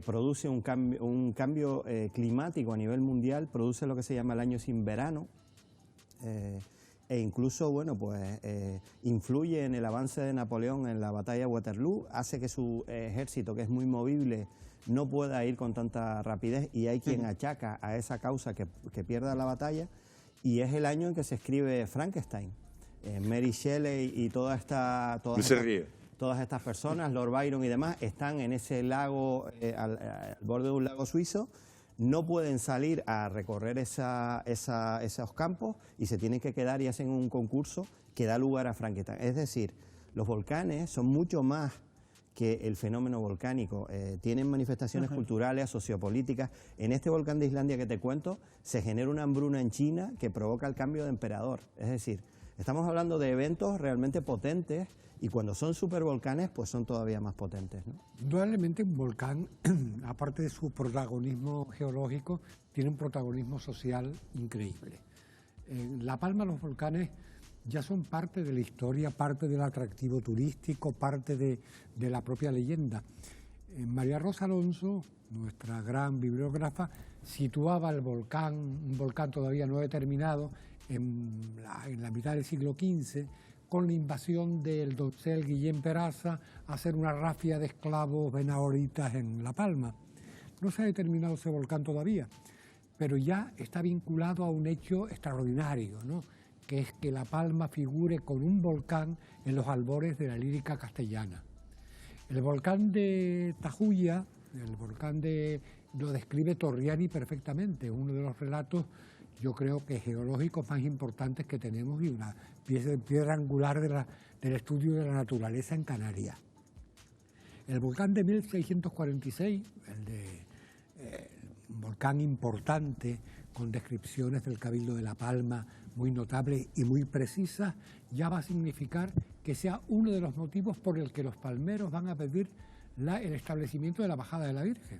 produce un cambio climático a nivel mundial, produce lo que se llama el año sin verano, e incluso, bueno, pues influye en el avance de Napoleón en la batalla de Waterloo, hace que su ejército, que es muy movible, no pueda ir con tanta rapidez, y hay quien achaca a esa causa que pierda la batalla, y es el año en que se escribe Frankenstein. Mary Shelley y todas estas personas, Lord Byron y demás, están en ese lago, al borde de un lago suizo, no pueden salir a recorrer esos campos y se tienen que quedar y hacen un concurso que da lugar a Frankenstein. Es decir, los volcanes son mucho más que el fenómeno volcánico, tienen manifestaciones culturales, sociopolíticas. En este volcán de Islandia que te cuento, se genera una hambruna en China que provoca el cambio de emperador. Es decir, estamos hablando de eventos realmente potentes y cuando son supervolcanes, pues son todavía más potentes, ¿no?
Indudablemente un volcán, aparte de su protagonismo geológico, tiene un protagonismo social increíble. En La Palma los volcanes ya son parte de la historia, parte del atractivo turístico, parte de la propia leyenda. María Rosa Alonso, nuestra gran bibliógrafa, situaba el volcán, un volcán todavía no determinado, en la mitad del siglo XV, con la invasión del doncel Guillén Peraza a hacer una rafia de esclavos benahoritas en La Palma. No se ha determinado ese volcán todavía, pero ya está vinculado a un hecho extraordinario, ¿no?, que es que La Palma figure con un volcán en los albores de la lírica castellana. El volcán de Tajuya, lo describe Torriani perfectamente, uno de los relatos, yo creo que geológicos más importantes que tenemos y una piedra angular del estudio de la naturaleza en Canarias. El volcán de 1646, un volcán importante, con descripciones del Cabildo de La Palma muy notables y muy precisas, ya va a significar que sea uno de los motivos por el que los palmeros van a pedir el establecimiento de la Bajada de la Virgen,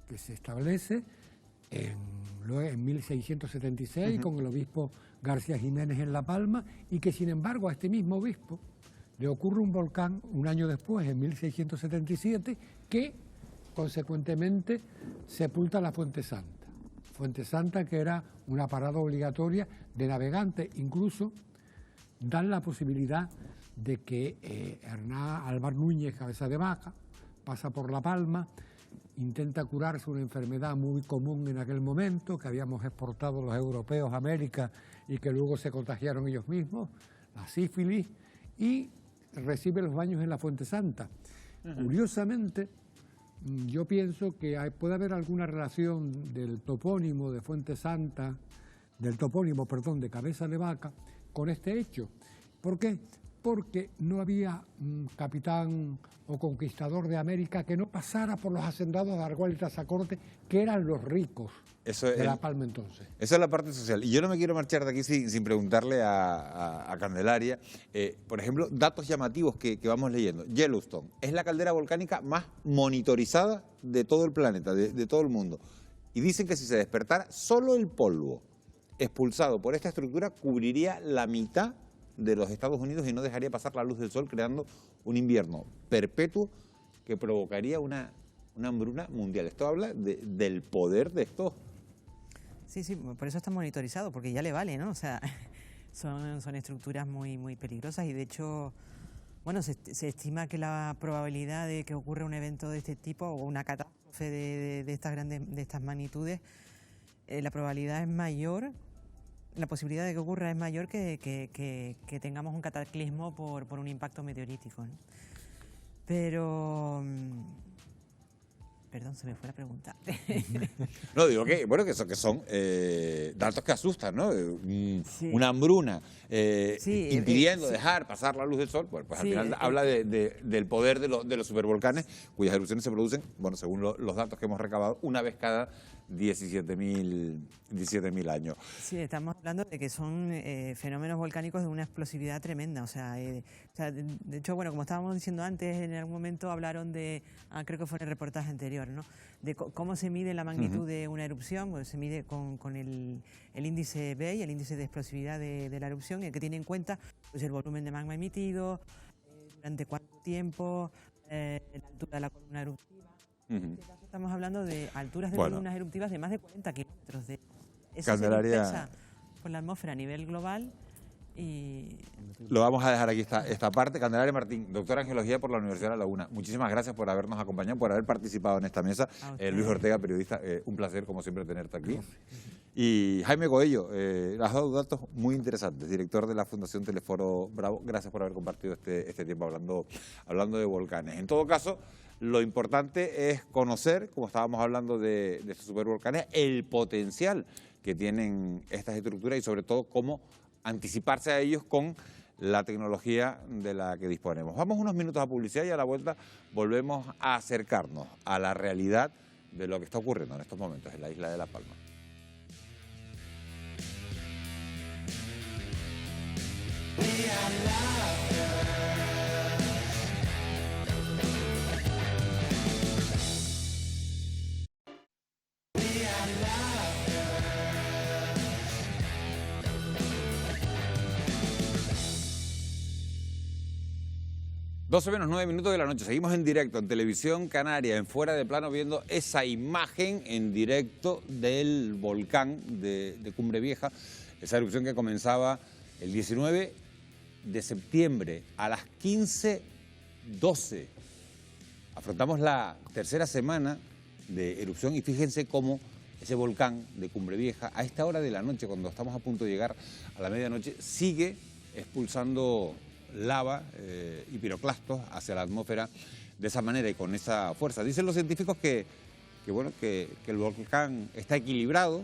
que se establece en 1676 con el obispo García Jiménez en La Palma, y que sin embargo a este mismo obispo le ocurre un volcán un año después, en 1677, que consecuentemente sepulta la Fuente Santa. Fuente Santa, que era una parada obligatoria de navegantes, incluso dan la posibilidad de que Hernán Álvar Núñez, cabeza de vaca, pasa por La Palma, intenta curarse una enfermedad muy común en aquel momento, que habíamos exportado los europeos a América y que luego se contagiaron ellos mismos, la sífilis, y recibe los baños en la Fuente Santa. Curiosamente, yo pienso que puede haber alguna relación del topónimo de Fuente Santa, de Cabeza de Vaca, con este hecho. ¿Por qué? Porque no había un capitán o conquistador de América que no pasara por los hacendados de Argual y Tazacorte, que eran los ricos de La Palma entonces.
Esa es la parte social. Y yo no me quiero marchar de aquí sin preguntarle a Candelaria, por ejemplo, datos llamativos que vamos leyendo. Yellowstone es la caldera volcánica más monitorizada de todo el planeta, de todo el mundo. Y dicen que si se despertara, solo el polvo expulsado por esta estructura cubriría la mitad de los Estados Unidos y no dejaría pasar la luz del sol, creando un invierno perpetuo que provocaría una hambruna mundial. Esto habla del poder de estos.
Sí, por eso está monitorizado, porque ya le vale, ¿no? O sea, son estructuras muy, muy peligrosas y de hecho, bueno, se estima que la probabilidad de que ocurra un evento de este tipo o una catástrofe de estas magnitudes, la probabilidad es mayor. La posibilidad de que ocurra es mayor que tengamos un cataclismo por un impacto meteorítico, ¿no? Pero... Perdón, se me fue la pregunta.
No, digo que son datos que asustan, ¿no? Una hambruna impidiendo dejar pasar la luz del sol, pues al final habla del poder de los supervolcanes, cuyas erupciones se producen, bueno, según los datos que hemos recabado, una vez cada 17.000 años.
Sí, estamos hablando de que son fenómenos volcánicos de una explosividad tremenda. O sea, de hecho, bueno, como estábamos diciendo antes, en algún momento hablaron de, creo que fue en el reportaje anterior, ¿no?, de cómo se mide la magnitud de una erupción. Bueno, se mide con el índice BEI, el índice de explosividad de la erupción, el que tiene en cuenta pues, el volumen de magma emitido, durante cuánto tiempo, la altura de la columna eruptiva. En este caso estamos hablando de alturas de columnas eruptivas de más de 40 kilómetros. Eso se dispersa por la atmósfera a nivel global y...
Lo vamos a dejar aquí esta parte. Candelaria Martín, doctora en Geología por la Universidad de La Laguna. Muchísimas gracias por habernos acompañado, por haber participado en esta mesa. Luis Ortega, periodista, un placer como siempre tenerte aquí. Y Jaime Coello, has dado datos muy interesantes, director de la Fundación Teleforo Bravo. Gracias por haber compartido este tiempo hablando de volcanes. En todo caso, lo importante es conocer, como estábamos hablando de estos supervolcanes, el potencial que tienen estas estructuras y sobre todo cómo anticiparse a ellos con la tecnología de la que disponemos. Vamos unos minutos a publicidad y a la vuelta volvemos a acercarnos a la realidad de lo que está ocurriendo en estos momentos en la isla de La Palma. Menos 9 minutos de la noche. Seguimos en directo en Televisión Canaria, en Fuera de Plano, viendo esa imagen en directo del volcán de Cumbre Vieja, esa erupción que comenzaba el 19 de septiembre a las 15:12. Afrontamos la tercera semana de erupción y fíjense cómo ese volcán de Cumbre Vieja, a esta hora de la noche, cuando estamos a punto de llegar a la medianoche, sigue expulsando lava y piroclastos hacia la atmósfera de esa manera y con esa fuerza. Dicen los científicos que el volcán está equilibrado,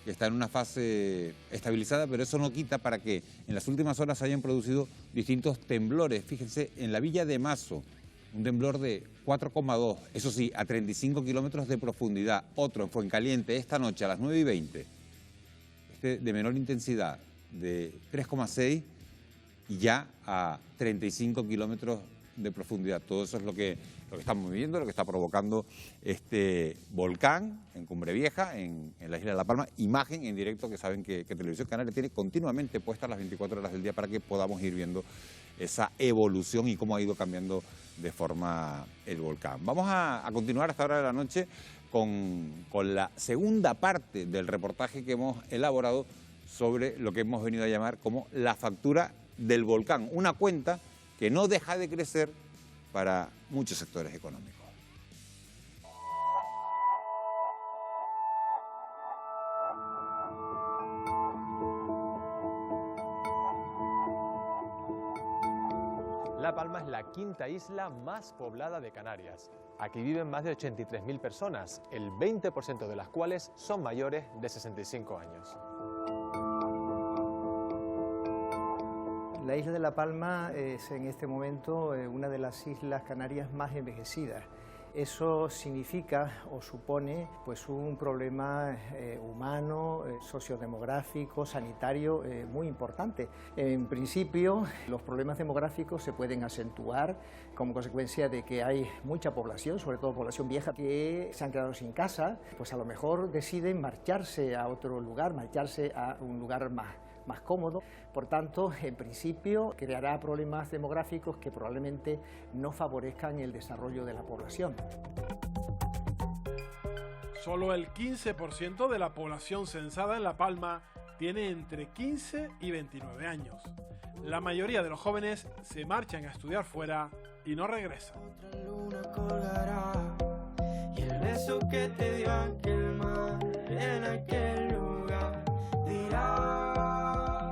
que está en una fase estabilizada, pero eso no quita para que en las últimas horas se hayan producido distintos temblores. Fíjense, en la villa de Mazo, un temblor de 4,2, eso sí, a 35 kilómetros de profundidad. Otro en Fuencaliente esta noche a las 9:20, de menor intensidad, de 3,6 y ya a 35 kilómetros de profundidad. Todo eso es lo que estamos viviendo, lo que está provocando este volcán en Cumbre Vieja, en la isla de La Palma. Imagen en directo que saben que Televisión Canaria tiene continuamente puestas las 24 horas del día para que podamos ir viendo esa evolución y cómo ha ido cambiando de forma el volcán. Vamos a continuar hasta ahora de la noche con la segunda parte del reportaje que hemos elaborado sobre lo que hemos venido a llamar como la factura del volcán, una cuenta que no deja de crecer para muchos sectores económicos.
La Palma es la quinta isla más poblada de Canarias. Aquí viven más de 83.000 personas, el 20% de las cuales son mayores de 65 años.
La isla de La Palma es en este momento una de las islas canarias más envejecidas. Eso significa o supone pues un problema humano, sociodemográfico, sanitario muy importante. En principio, los problemas demográficos se pueden acentuar como consecuencia de que hay mucha población, sobre todo población vieja, que se han quedado sin casa, pues a lo mejor deciden marcharse a otro lugar, marcharse a un lugar más cómodo. Por tanto, en principio, creará problemas demográficos que probablemente no favorezcan el desarrollo de la población.
Solo el 15% de la población censada en La Palma tiene entre 15 y 29 años. La mayoría de los jóvenes se marchan a estudiar fuera y no regresan.
Y el beso que te dio aquel mar en aquel lugar dirá: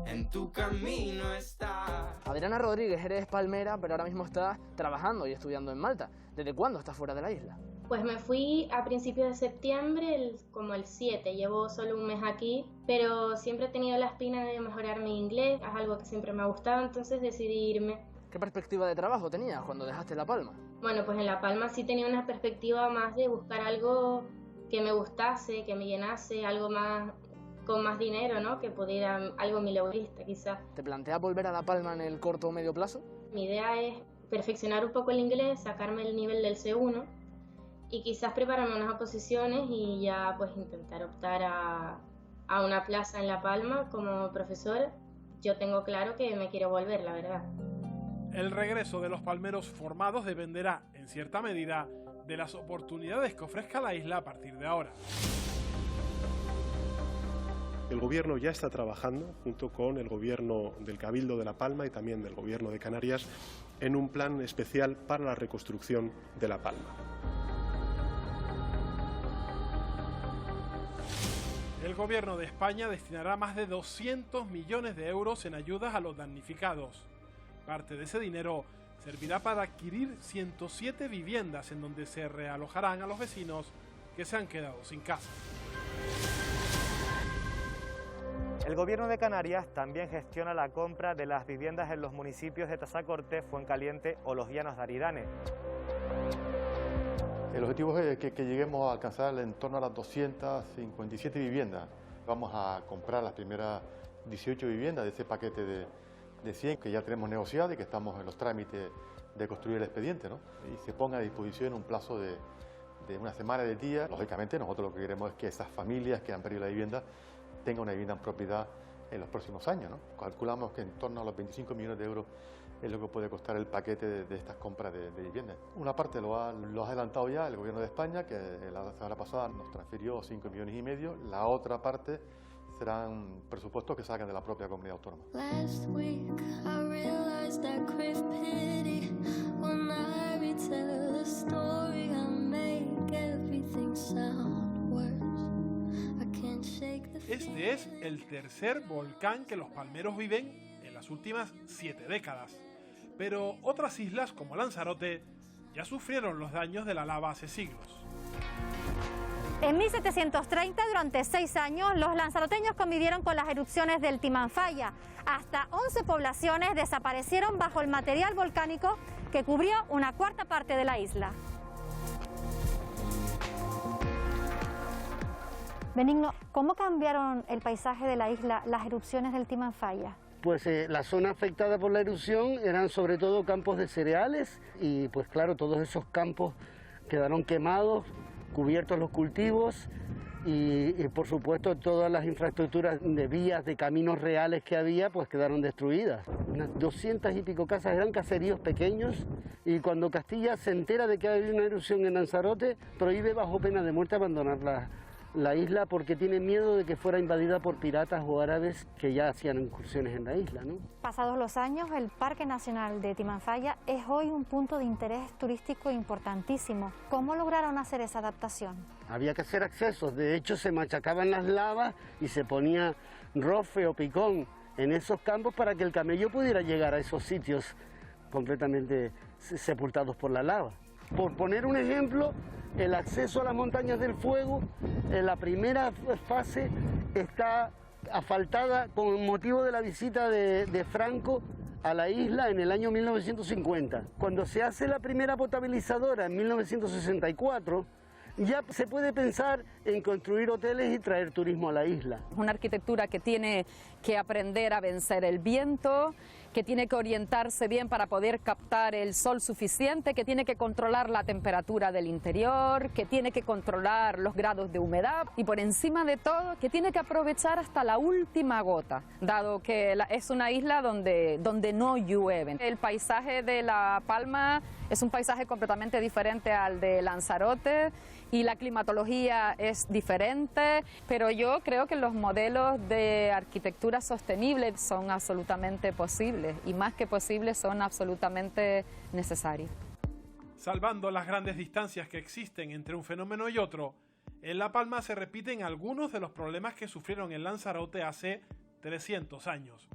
en tu camino está.
Adriana Rodríguez, eres palmera, pero ahora mismo estás trabajando y estudiando en Malta. ¿Desde cuándo estás fuera de la isla?
Pues me fui a principios de septiembre, como el 7, llevo solo un mes aquí, pero siempre he tenido la espina de mejorar mi inglés, es algo que siempre me ha gustado, entonces decidí irme.
¿Qué perspectiva de trabajo tenías cuando dejaste La Palma?
Bueno, pues en La Palma sí tenía una perspectiva más de buscar algo que me gustase, que me llenase, algo más con más dinero, ¿no? Que pudiera, algo mileurista quizás.
¿Te planteas volver a La Palma en el corto o medio plazo?
Mi idea es perfeccionar un poco el inglés, sacarme el nivel del C1 y quizás prepararme unas oposiciones y ya pues intentar optar a una plaza en La Palma como profesora. Yo tengo claro que me quiero volver, la verdad.
El regreso de los palmeros formados dependerá, en cierta medida, de las oportunidades que ofrezca la isla a partir de ahora.
El gobierno ya está trabajando, junto con el gobierno del Cabildo de La Palma y también del gobierno de Canarias, en un plan especial para la reconstrucción de La Palma.
El gobierno de España destinará más de 200 millones de euros en ayudas a los damnificados. Parte de ese dinero servirá para adquirir 107 viviendas en donde se realojarán a los vecinos que se han quedado sin casa.
El gobierno de Canarias también gestiona la compra de las viviendas en los municipios de Tazacorte, Fuencaliente o Los Llanos de Aridane.
El objetivo es que lleguemos a alcanzar en torno a las 257 viviendas. Vamos a comprar las primeras 18 viviendas de ese paquete de 100 que ya tenemos negociado y que estamos en los trámites de construir el expediente, ¿no? Y se ponga a disposición en un plazo de una semana de días. Lógicamente nosotros lo que queremos es que esas familias que han perdido la vivienda tengan una vivienda en propiedad en los próximos años, ¿no? Calculamos que en torno a los 25 millones de euros es lo que puede costar el paquete de estas compras de viviendas. Una parte lo ha adelantado ya el gobierno de España, que la semana pasada nos transfirió 5,5 millones. La otra parte serán presupuestos que salgan de la propia comunidad autónoma.
Este es el tercer volcán que los palmeros viven en las últimas 7 décadas. Pero otras islas, como Lanzarote, ya sufrieron los daños de la lava hace siglos.
En 1730, durante 6 años, los lanzaroteños convivieron con las erupciones del Timanfaya. Hasta 11 poblaciones desaparecieron bajo el material volcánico que cubrió una cuarta parte de la isla. Benigno, ¿cómo cambiaron el paisaje de la isla las erupciones del Timanfaya?
Pues la zona afectada por la erupción eran sobre todo campos de cereales y pues claro, todos esos campos quedaron quemados, cubiertos los cultivos y por supuesto todas las infraestructuras de vías, de caminos reales que había pues quedaron destruidas. Unas 200 y pico casas eran caseríos pequeños y cuando Castilla se entera de que hay una erupción en Lanzarote prohíbe bajo pena de muerte abandonar la isla porque tiene miedo de que fuera invadida por piratas o árabes que ya hacían incursiones en la isla, ¿no?
Pasados los años, el Parque Nacional de Timanfaya es hoy un punto de interés turístico importantísimo. ¿Cómo lograron hacer esa adaptación?
Había que hacer accesos, de hecho se machacaban las lavas y se ponía rofe o picón en esos campos para que el camello pudiera llegar a esos sitios completamente sepultados por la lava. Por poner un ejemplo, el acceso a las montañas del fuego, en la primera fase está asfaltada con motivo de la visita de Franco a la isla en el año 1950. Cuando se hace la primera potabilizadora en 1964, ya se puede pensar en construir hoteles y traer turismo a la isla.
Una arquitectura que tiene que aprender a vencer el viento, que tiene que orientarse bien para poder captar el sol suficiente, que tiene que controlar la temperatura del interior, que tiene que controlar los grados de humedad y por encima de todo que tiene que aprovechar hasta la última gota, dado que es una isla donde no llueve. El paisaje de La Palma es un paisaje completamente diferente al de Lanzarote y la climatología es diferente, pero yo creo que los modelos de arquitectura sostenible son absolutamente posibles y más que posibles son absolutamente necesarios.
Salvando las grandes distancias que existen entre un fenómeno y otro, en La Palma se repiten algunos de los problemas que sufrieron en Lanzarote hace 300 años,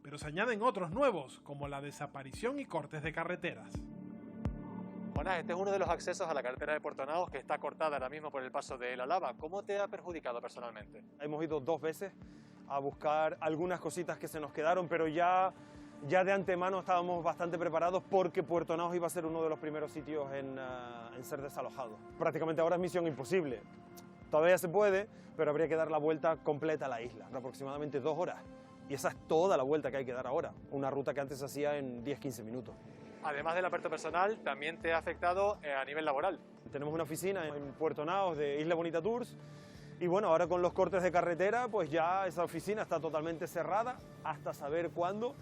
pero se añaden otros nuevos, como la desaparición y cortes de carreteras.
Jonás, este es uno de los accesos a la carretera de Puerto Naos que está cortada ahora mismo por el paso de la lava. ¿Cómo te ha perjudicado personalmente?
Hemos ido 2 veces a buscar algunas cositas que se nos quedaron, pero ya de antemano estábamos bastante preparados porque Puerto Naos iba a ser uno de los primeros sitios en ser desalojado. Prácticamente ahora es misión imposible. Todavía se puede, pero habría que dar la vuelta completa a la isla, aproximadamente 2 horas. Y esa es toda la vuelta que hay que dar ahora, una ruta que antes se hacía en 10-15 minutos.
Además del aspecto personal, también te ha afectado a nivel laboral.
Tenemos una oficina en Puerto Naos de Isla Bonita Tours y bueno, ahora con los cortes de carretera, pues ya esa oficina está totalmente cerrada hasta saber cuándo,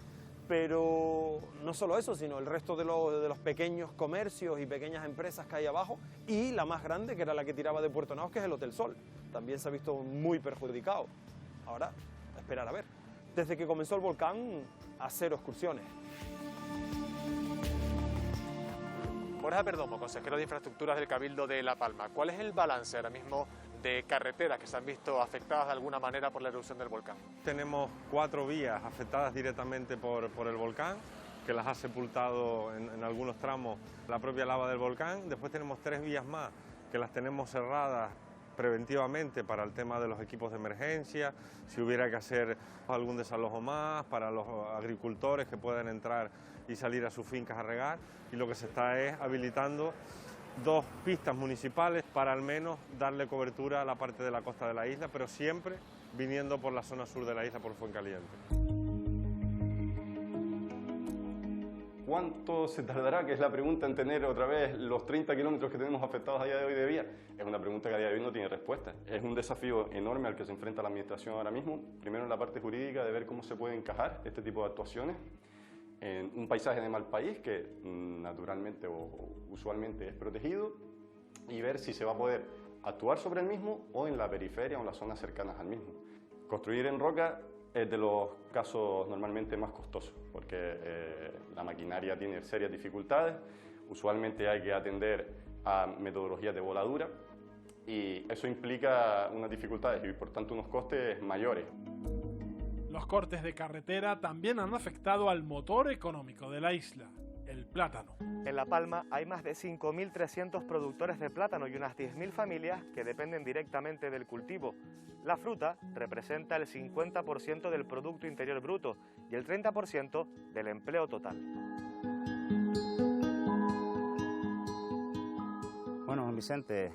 pero no solo eso, sino el resto de los pequeños comercios y pequeñas empresas que hay abajo y la más grande, que era la que tiraba de Puerto Naos, que es el Hotel Sol. También se ha visto muy perjudicado. Ahora, a esperar a ver. Desde que comenzó el volcán, a 0 excursiones.
Borja Perdomo, consejero de Infraestructuras del Cabildo de La Palma. ¿Cuál es el balance ahora mismo de carreteras que se han visto afectadas de alguna manera por la erupción del volcán?
Tenemos 4 vías afectadas directamente por el volcán, que las ha sepultado en algunos tramos la propia lava del volcán. Después tenemos 3 vías más que las tenemos cerradas preventivamente para el tema de los equipos de emergencia, si hubiera que hacer algún desalojo más, para los agricultores que puedan entrar y salir a sus fincas a regar, y lo que se está es habilitando 2 pistas municipales para al menos darle cobertura a la parte de la costa de la isla, pero siempre viniendo por la zona sur de la isla, por Fuencaliente.
¿Cuánto se tardará? Que es la pregunta en tener otra vez los 30 kilómetros que tenemos afectados a día de hoy de vía. Es una pregunta que a día de hoy no tiene respuesta. Es un desafío enorme al que se enfrenta la Administración ahora mismo. Primero en la parte jurídica de ver cómo se puede encajar este tipo de actuaciones en un paisaje de mal país que naturalmente o usualmente es protegido, y ver si se va a poder actuar sobre el mismo o en la periferia o en las zonas cercanas al mismo. Construir en roca es de los casos normalmente más costosos, porque la maquinaria tiene serias dificultades, usualmente hay que atender a metodologías de voladura y eso implica unas dificultades y por tanto unos costes mayores.
Los cortes de carretera también han afectado al motor económico de la isla, el plátano.
En La Palma hay más de 5.300 productores de plátano y unas 10.000 familias que dependen directamente del cultivo. La fruta representa el 50% del Producto Interior Bruto y el 30% del empleo total.
Bueno, Juan Vicente,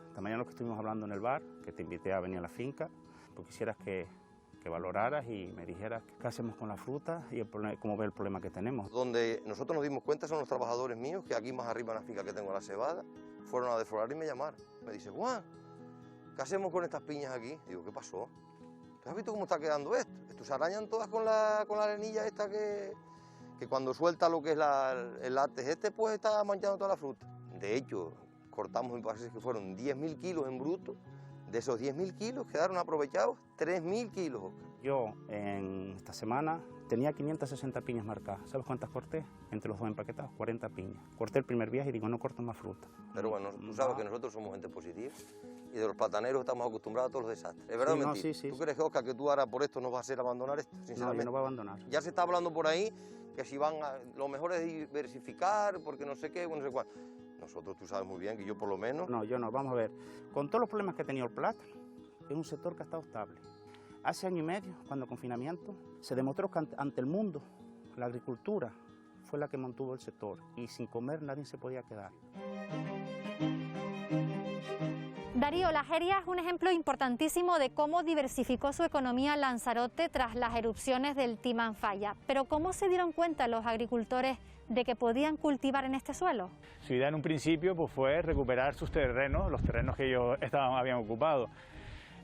esta mañana lo que estuvimos hablando en el bar, que te invité a venir a la finca, porque quisieras que valoraras y me dijeras qué hacemos con la fruta y cómo ve el problema que tenemos.
Donde nosotros nos dimos cuenta son los trabajadores míos, que aquí más arriba en la finca que tengo la cebada, fueron a deflorar y me llamaron. Me dice, Juan, ¿qué hacemos con estas piñas aquí? Digo, ¿qué pasó? ¿Tú has visto cómo está quedando esto? Esto se arañan todas con la arenilla esta que cuando suelta lo que es el látex pues está manchando toda la fruta. De hecho, cortamos, me parece que fueron 10.000 kilos en bruto. De esos 10.000 kilos quedaron aprovechados 3.000 kilos.
Yo en esta semana tenía 560 piñas marcadas. ¿Sabes cuántas corté? Entre los 2 empaquetados, 40 piñas. Corté el primer viaje y digo, no corto más fruta.
Pero bueno, tú sabes que nosotros somos gente positiva y de los plataneros estamos acostumbrados a todos los desastres. ¿Es verdad o mentira?
Sí.
¿Tú crees, Oscar, que tú ahora por esto nos vas a hacer abandonar esto?
No, yo no voy a abandonar.
Ya se está hablando por ahí que si lo mejor es diversificar, porque no sé qué, no sé cuál. Nosotros, tú sabes muy bien que yo por lo menos...
No, yo no, vamos a ver. Con todos los problemas que ha tenido el plátano, es un sector que ha estado estable. Hace año y medio, cuando el confinamiento, se demostró que ante el mundo, la agricultura fue la que mantuvo el sector y sin comer nadie se podía quedar.
Darío, la Jeria es un ejemplo importantísimo de cómo diversificó su economía Lanzarote tras las erupciones del Timanfaya. Pero ¿cómo se dieron cuenta los agricultores de que podían cultivar en este suelo?
Su idea en un principio pues, fue recuperar sus terrenos, los terrenos que ellos habían ocupado,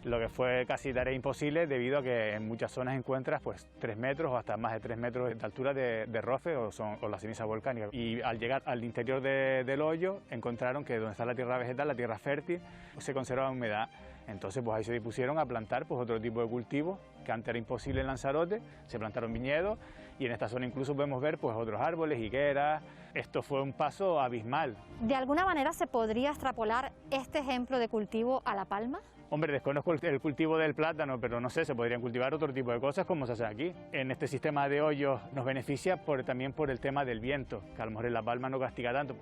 lo que fue casi tarea imposible debido a que en muchas zonas encuentras pues 3 metros o hasta más de 3 metros de altura de roce o la ceniza volcánica. Y al llegar al interior del hoyo encontraron que donde está la tierra vegetal, la tierra fértil, se conserva humedad. Entonces pues ahí se dispusieron a plantar pues, otro tipo de cultivos que antes era imposible en Lanzarote, se plantaron viñedos y en esta zona incluso podemos ver pues, otros árboles, higueras. Esto fue un paso abismal.
¿De alguna manera se podría extrapolar este ejemplo de cultivo a La Palma?
Hombre, desconozco el cultivo del plátano, pero no sé, se podrían cultivar otro tipo de cosas como se hace aquí. En este sistema de hoyos nos beneficia también por el tema del viento, que a lo mejor en La Palma no castiga tanto.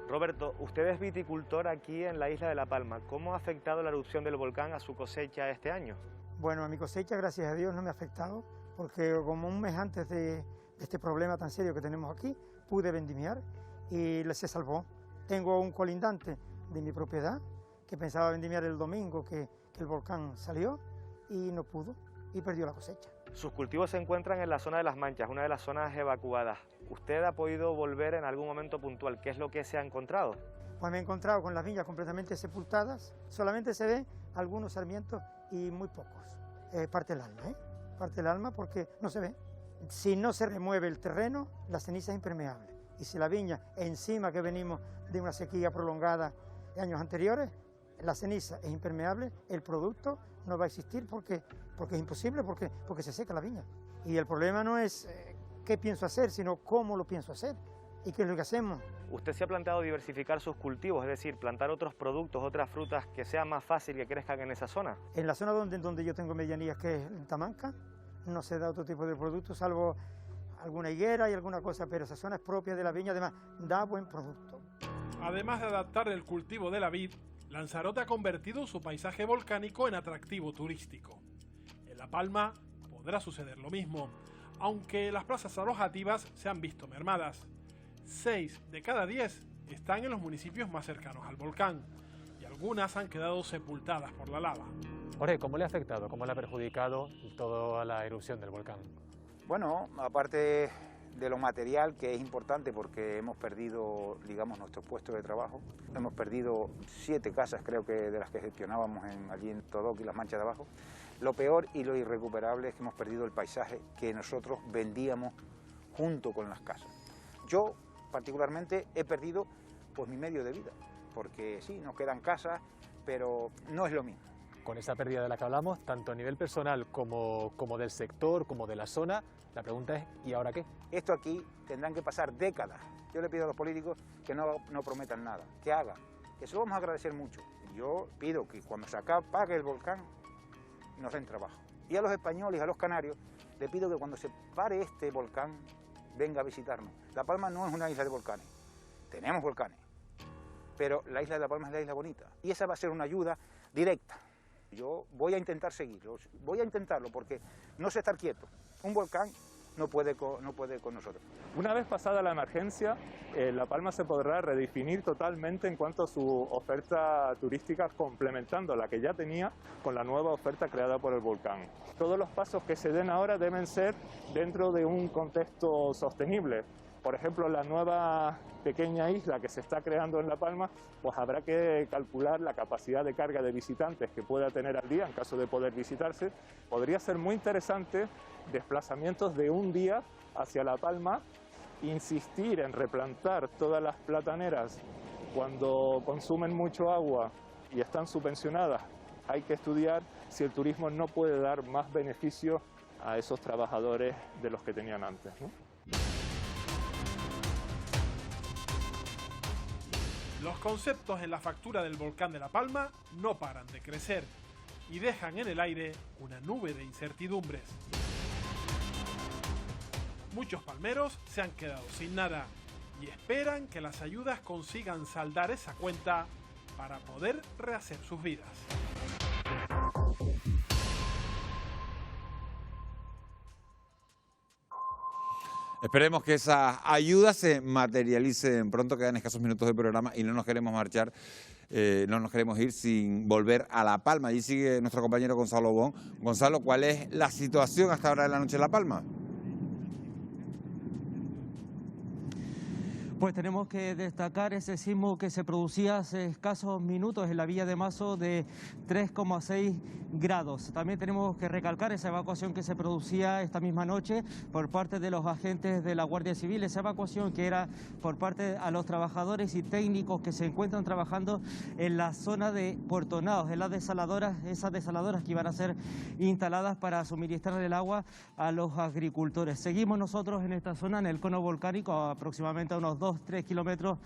Roberto, usted es viticultor aquí en la isla de La Palma. ¿Cómo ha afectado la erupción del volcán a su cosecha este año?
Bueno, a mi cosecha, gracias a Dios, no me ha afectado, porque como un mes antes de este problema tan serio que tenemos aquí, pude vendimiar y se salvó. Tengo un colindante de mi propiedad que pensaba vendimiar el domingo que el volcán salió y no pudo y perdió la cosecha.
Sus cultivos se encuentran en la zona de Las Manchas, una de las zonas evacuadas. ¿Usted ha podido volver en algún momento puntual? ¿Qué es lo que se ha encontrado?
Pues me he encontrado con las viñas completamente sepultadas, solamente se ven algunos sarmientos y muy pocos. Parte del alma, parte del alma porque no se ve. Si no se remueve el terreno, la ceniza es impermeable. Y si la viña, encima que venimos de una sequía prolongada de años anteriores, la ceniza es impermeable, el producto no va a existir porque es imposible, porque se seca la viña. Y el problema no es qué pienso hacer, sino cómo lo pienso hacer y qué es lo que hacemos.
¿Usted se ha planteado diversificar sus cultivos, es decir, plantar otros productos, otras frutas que sea más fácil que crezcan en esa zona?
En la zona donde yo tengo medianías, que es en Tamanca, no se da otro tipo de producto, salvo alguna higuera y alguna cosa, pero esa zona es propia de la viña, además da buen producto.
Además de adaptar el cultivo de la vid, Lanzarote ha convertido su paisaje volcánico en atractivo turístico. En La Palma podrá suceder lo mismo, aunque las plazas alojativas se han visto mermadas. 6 de cada 10 están en los municipios más cercanos al volcán y algunas han quedado sepultadas por la lava.
Jorge, ¿cómo le ha afectado, cómo le ha perjudicado toda la erupción del volcán?
Bueno, aparte de lo material, que es importante porque hemos perdido, digamos, nuestro puesto de trabajo. Hemos perdido 7 casas, creo que de las que gestionábamos allí en Todoc y las Manchas de Abajo. Lo peor y lo irrecuperable es que hemos perdido el paisaje que nosotros vendíamos junto con las casas. Yo, particularmente, he perdido pues mi medio de vida, porque sí, nos quedan casas, pero no es lo mismo.
Con esa pérdida de la que hablamos, tanto a nivel personal como del sector, como de la zona, la pregunta es, ¿y ahora qué?
Esto aquí tendrán que pasar décadas. Yo le pido a los políticos que no prometan nada, que hagan, que se lo vamos a agradecer mucho. Yo pido que cuando se apague el volcán nos den trabajo. Y a los españoles, a los canarios, le pido que cuando se pare este volcán venga a visitarnos. La Palma no es una isla de volcanes, tenemos volcanes, pero la isla de La Palma es la isla bonita y esa va a ser una ayuda directa. Yo voy a intentar seguirlo, voy a intentarlo porque no sé estar quieto. Un volcán no puede con nosotros.
Una vez pasada la emergencia, La Palma se podrá redefinir totalmente en cuanto a su oferta turística, complementando la que ya tenía con la nueva oferta creada por el volcán. Todos los pasos que se den ahora deben ser dentro de un contexto sostenible. Por ejemplo, la nueva pequeña isla que se está creando en La Palma, pues habrá que calcular la capacidad de carga de visitantes que pueda tener al día en caso de poder visitarse. Podría ser muy interesante desplazamientos de un día hacia La Palma, insistir en replantar todas las plataneras cuando consumen mucho agua y están subvencionadas. Hay que estudiar si el turismo no puede dar más beneficio a esos trabajadores de los que tenían antes, ¿no?
Los conceptos en la factura del volcán de La Palma no paran de crecer y dejan en el aire una nube de incertidumbres. Muchos palmeros se han quedado sin nada y esperan que las ayudas consigan saldar esa cuenta para poder rehacer sus vidas.
Esperemos que esa ayuda se materialice pronto, quedan escasos minutos del programa y no nos queremos marchar, no nos queremos ir sin volver a La Palma. Allí sigue nuestro compañero Gonzalo Bon. Gonzalo, ¿cuál es la situación hasta ahora de la noche en La Palma?
Pues tenemos que destacar ese sismo que se producía hace escasos minutos en la Villa de Mazo de 3,6 grados. También tenemos que recalcar esa evacuación que se producía esta misma noche por parte de los agentes de la Guardia Civil, esa evacuación que era por parte a los trabajadores y técnicos que se encuentran trabajando en la zona de Puerto Naos, en las desaladoras, esas desaladoras que iban a ser instaladas para suministrar el agua a los agricultores. Seguimos nosotros en esta zona, en el cono volcánico, aproximadamente a unos 2-3 kilómetros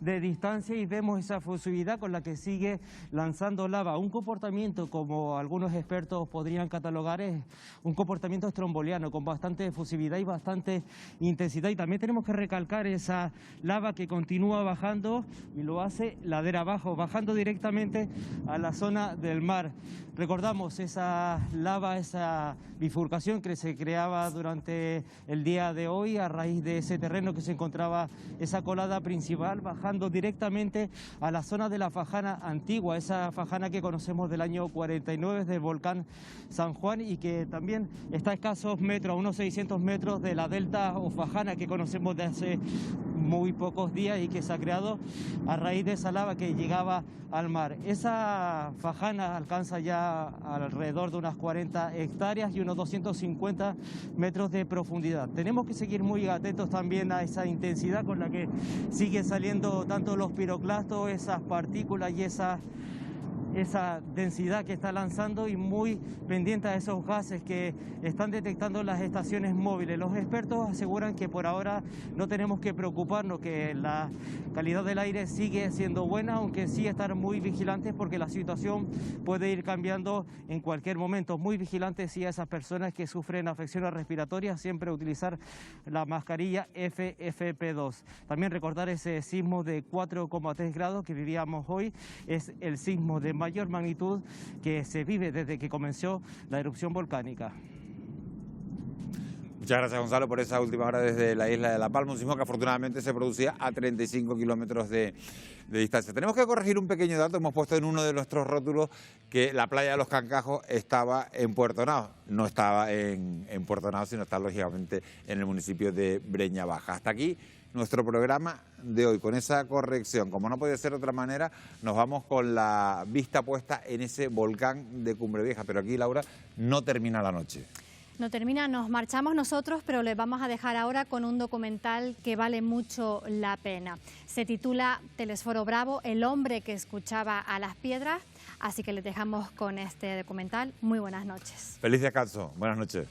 de distancia y vemos esa fusividad con la que sigue lanzando lava. Un comportamiento, como algunos expertos podrían catalogar, es un comportamiento estromboliano con bastante efusividad y bastante intensidad. Y también tenemos que recalcar esa lava que continúa bajando y lo hace ladera abajo, bajando directamente a la zona del mar. Recordamos esa lava, esa bifurcación que se creaba durante el día de hoy a raíz de ese terreno que se encontraba esa colada principal, bajando directamente a la zona de la Fajana antigua, esa Fajana que conocemos del año 49 del volcán San Juan y que también está a escasos metros, a unos 600 metros de la delta o Fajana que conocemos de hace muy pocos días y que se ha creado a raíz de esa lava que llegaba al mar. Esa Fajana alcanza ya alrededor de unas 40 hectáreas y unos 250 metros de profundidad. Tenemos que seguir muy atentos también a esa intensidad con la que siguen saliendo tanto los piroclastos, esas partículas y esas esa densidad que está lanzando y muy pendiente a esos gases que están detectando las estaciones móviles. Los expertos aseguran que por ahora no tenemos que preocuparnos, que la calidad del aire sigue siendo buena, aunque sí estar muy vigilantes porque la situación puede ir cambiando en cualquier momento. Muy vigilantes sí a esas personas que sufren afecciones respiratorias, siempre utilizar la mascarilla FFP2. También recordar ese sismo de 4,3 grados que vivíamos hoy, es el sismo de mayor magnitud que se vive desde que comenzó la erupción volcánica.
Muchas gracias, Gonzalo, por esa última hora desde la isla de La Palma, un sismo que afortunadamente se producía a 35 kilómetros de distancia. Tenemos que corregir un pequeño dato. Hemos puesto en uno de nuestros rótulos que la playa de Los Cancajos estaba en Puerto Nao. No estaba en Puerto Nao, sino está lógicamente en el municipio de Breña Baja. Hasta aquí nuestro programa de hoy. Con esa corrección, como no podía ser de otra manera, nos vamos con la vista puesta en ese volcán de Cumbrevieja. Pero aquí, Laura, no termina la noche.
No termina, nos marchamos nosotros, pero les vamos a dejar ahora con un documental que vale mucho la pena. Se titula Telesforo Bravo, el hombre que escuchaba a las piedras. Así que les dejamos con este documental. Muy buenas noches.
Feliz descanso. Buenas noches.